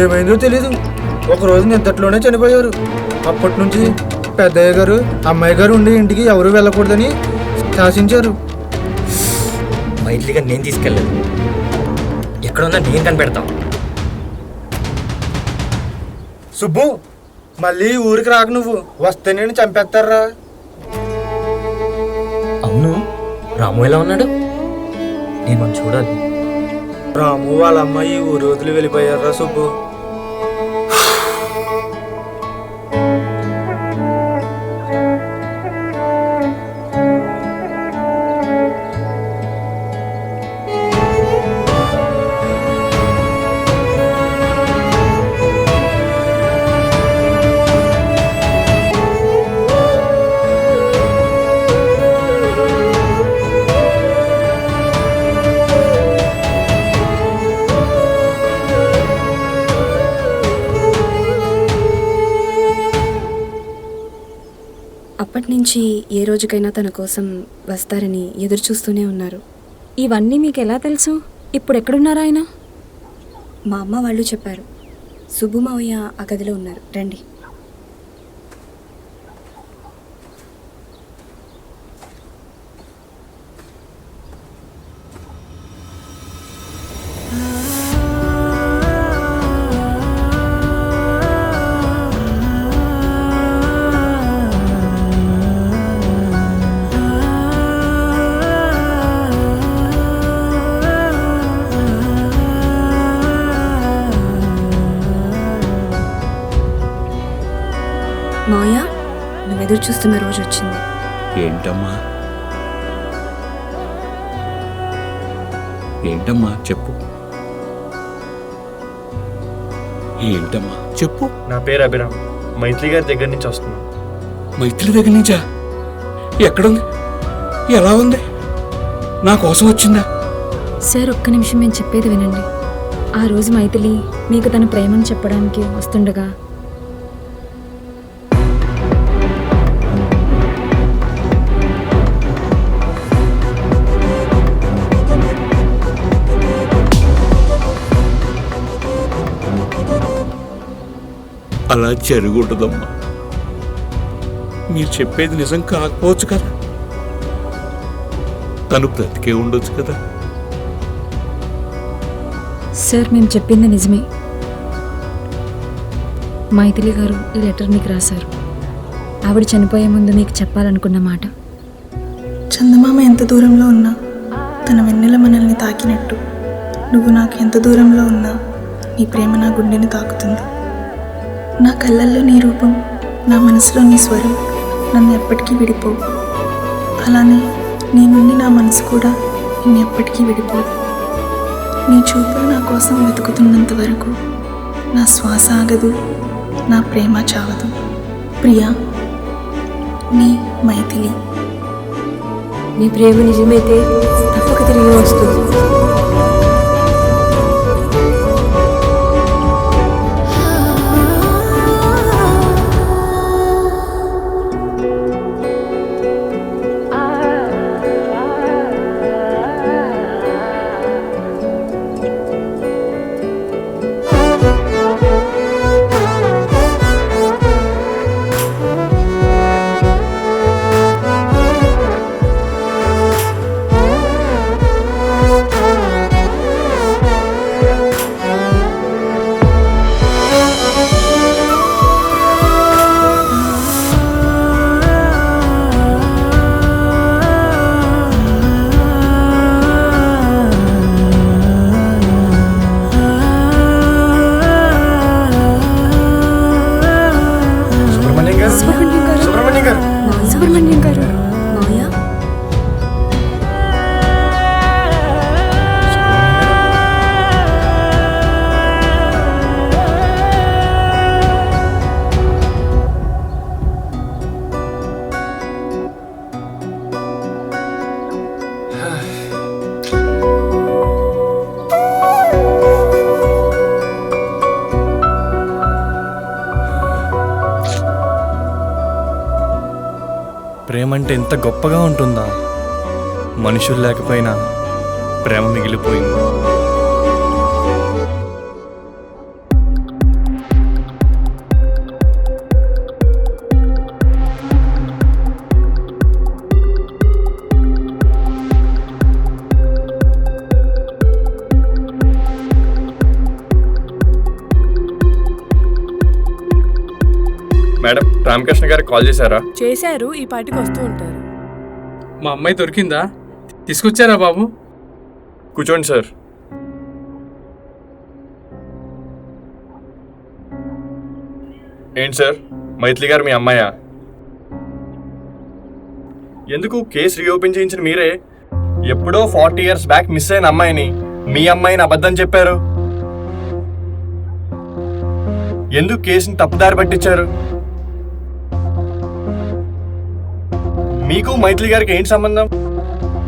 ఏమైందో తెలీదు, ఒకరోజు నిద్దట్లోనే చనిపోయారు. అప్పటి నుంచి పెద్దయ్య గారు అమ్మాయి గారు ఉండే ఇంటికి ఎవరు వెళ్ళకూడదని శాసించారు. మైథిలి గారు నేను తీసుకెళ్ళలేదు, ఎక్కడున్నా నేను కనిపెడతాం. సుబ్బు, మళ్ళీ ఊరికి రాకు, నువ్వు వస్తే నేను చంపేస్తారా. అవును, రాము ఎలా ఉన్నాడు? నేను మనం చూడాలి. రాము వాళ్ళ అమ్మాయి ఊరు వదిలి వెళ్ళిపోయారా సుబ్బు. అప్పటి నుంచి ఏ రోజుకైనా తన కోసం వస్తారని ఎదురు చూస్తూనే ఉన్నారు. ఇవన్నీ మీకు ఎలా తెలుసు? ఇప్పుడు ఎక్కడున్నారా ఆయన? మా అమ్మ వాళ్ళు చెప్పారు. సుబ్బు మావయ్య ఆ గదిలో ఉన్నారు, రండి. ఎదురు చూస్తున్న రోజు వచ్చింది. ఏంటమ్మా ఏంటమ్మా చెప్పు, ఏంటమ్మా చెప్పు. నా పేరు అభిరామ్, మైత్రి గారి దగ్గర నుంచి వస్తున్నాను. మైత్రి దగ్గర నుంచా? ఎక్కడుంది, ఎలా ఉంది, నా కోసం వచ్చిందా? సార్ ఒక్క నిమిషం నేను చెప్పేది వినండి. ఆ రోజు మైథిలి మీకు తన ప్రేమను చెప్పడానికి వస్తుండగా అలా జరుగుంటుందమ్మా. మీరు చెప్పేది నిజం కాకపోవచ్చు కదా, తను బ్రతికే ఉండొచ్చు కదా. సార్ మేము చెప్పింది నిజమే. మైథిలి గారు ఈ లెటర్ మీకు రాశారు. ఆవిడ చనిపోయే ముందు మీకు చెప్పాలనుకున్న మాట. చందమామ ఎంత దూరంలో ఉన్నా తన వెన్నెల మనల్ని తాకినట్టు నువ్వు నాకు ఎంత దూరంలో ఉన్నా నీ ప్రేమ నా గుండెని తాకుతుంది. నా కళ్ళల్లో నీ రూపం, నా మనసులో నీ స్వరం నన్ను ఎప్పటికీ విడిపోవు. అలానే నీ నుండి నా మనసు కూడా నిన్ను ఎప్పటికీ విడిపోదు. నీ చూపులు నా కోసం వెతుకుతున్నంత వరకు నా శ్వాస ఆగదు, నా ప్రేమ చావదు. ప్రియా, నీ మైథిలి. నీ ప్రేమ నిజమైతే తప్పక తిరిగి వస్తుంది. సుబ్రహ్మణ్యం గారు, మాయా, ప్రేమ అంటే ఎంత గొప్పగా ఉంటుందా? మనుషులు లేకపోయినా ప్రేమ మిగిలిపోయింది. మేడం, రామకృష్ణ గారు కాల్ చేశారా? చేశారు, ఈ పాటికి వస్తూ ఉంటారు. మా అమ్మాయి దొరికిందా? తీసుకొచ్చారా బాబు? కూర్చోండి సార్. ఏంటి సార్, మైథిలి గారు మీ అమ్మాయా? ఎందుకు కేసు రీఓపెన్ చేయించిన మీరే ఎప్పుడో 40 years బ్యాక్ మిస్ అయిన అమ్మాయిని మీ అమ్మాయిని అబద్ధం చెప్పారు. ఎందుకు కేసుని తప్పుదారి పట్టించారు? మీకు మైథిలి గారికి ఏంటి సంబంధం?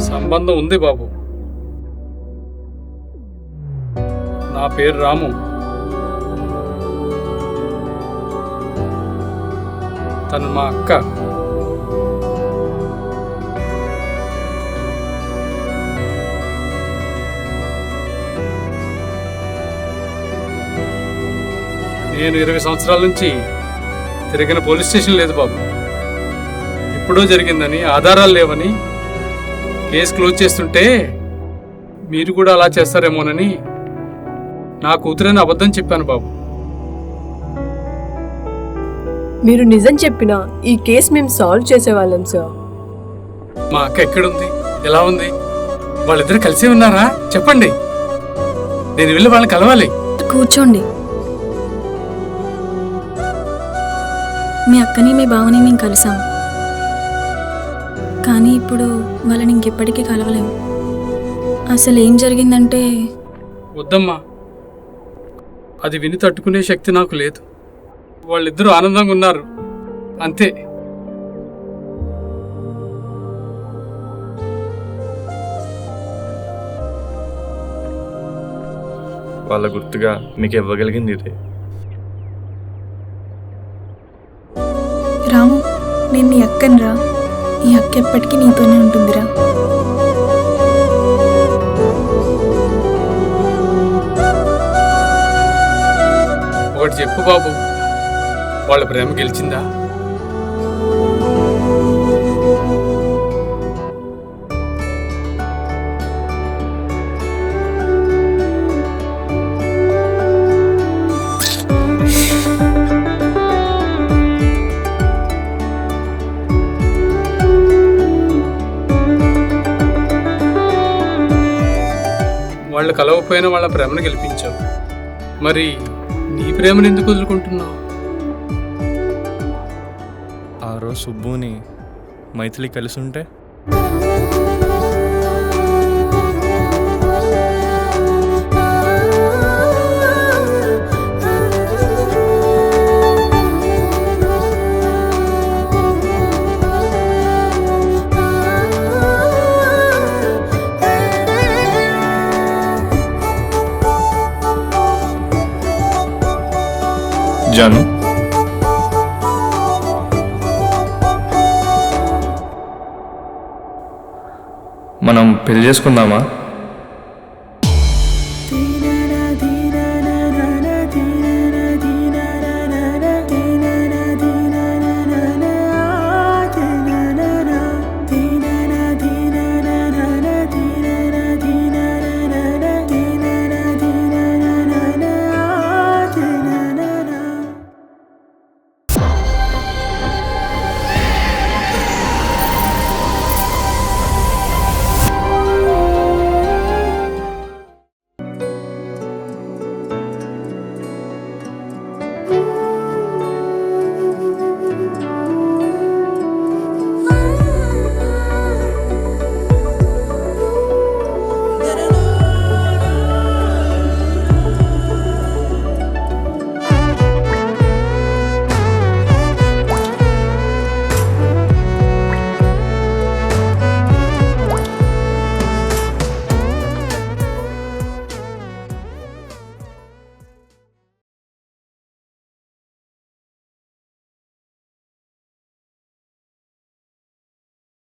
సంబంధం ఉంది బాబు. నా పేరు రాము. తను మా అక్క. నేను 20 సంవత్సరాల నుంచి తిరిగిన పోలీస్ స్టేషన్ లేదు బాబు. ఎప్పుడో జరిగిందని, ఆధారాలు లేవని కేసు క్లోజ్ చేస్తుంటే మీరు కూడా అలా చేస్తారేమోనని నా కూతురని అబద్ధం చెప్పాను బాబు. మీరు నిజం చెప్పినా ఈ కేసు మేము సాల్వ్ చేసేవాళ్ళం సార్. మా అక్క ఎక్కడుంది, ఎలా ఉంది, వాళ్ళిద్దరు కలిసి ఉన్నారా చెప్పండి. నేను వెళ్ళి వాళ్ళని కలవాలి. కూర్చోండి. మీ అక్కని మీ బావని మేము కలిసాం. కానీ ఇప్పుడు వాళ్ళని ఇంకెప్పటికీ కలవలేము. అసలు ఏం జరిగిందంటే వద్దమ్మా, అది విని తట్టుకునే శక్తి నాకు లేదు. వాళ్ళిద్దరూ ఆనందంగా ఉన్నారు, అంతే. వాళ్ళ గుర్తుగా మీకు ఇవ్వగలిగింది ఇదే. రాము, నేను నీ అక్కనిరా. ఈ అక్క ఎప్పటికీ నీతోనే ఉంటుందిరా. ఒకటి చెప్పు బాబు, వాళ్ళ ప్రేమ గెలిచిందా? వాళ్ళు కలవకపోయినా వాళ్ళ ప్రేమను గెలిపించావు. మరి నీ ప్రేమను ఎందుకు వదులుకుంటున్నావు? ఆ రోజు సుబ్బుని మైథిలి కలిసి ఉంటే జాను, మనం పెళ్లి చేసుకుందామా?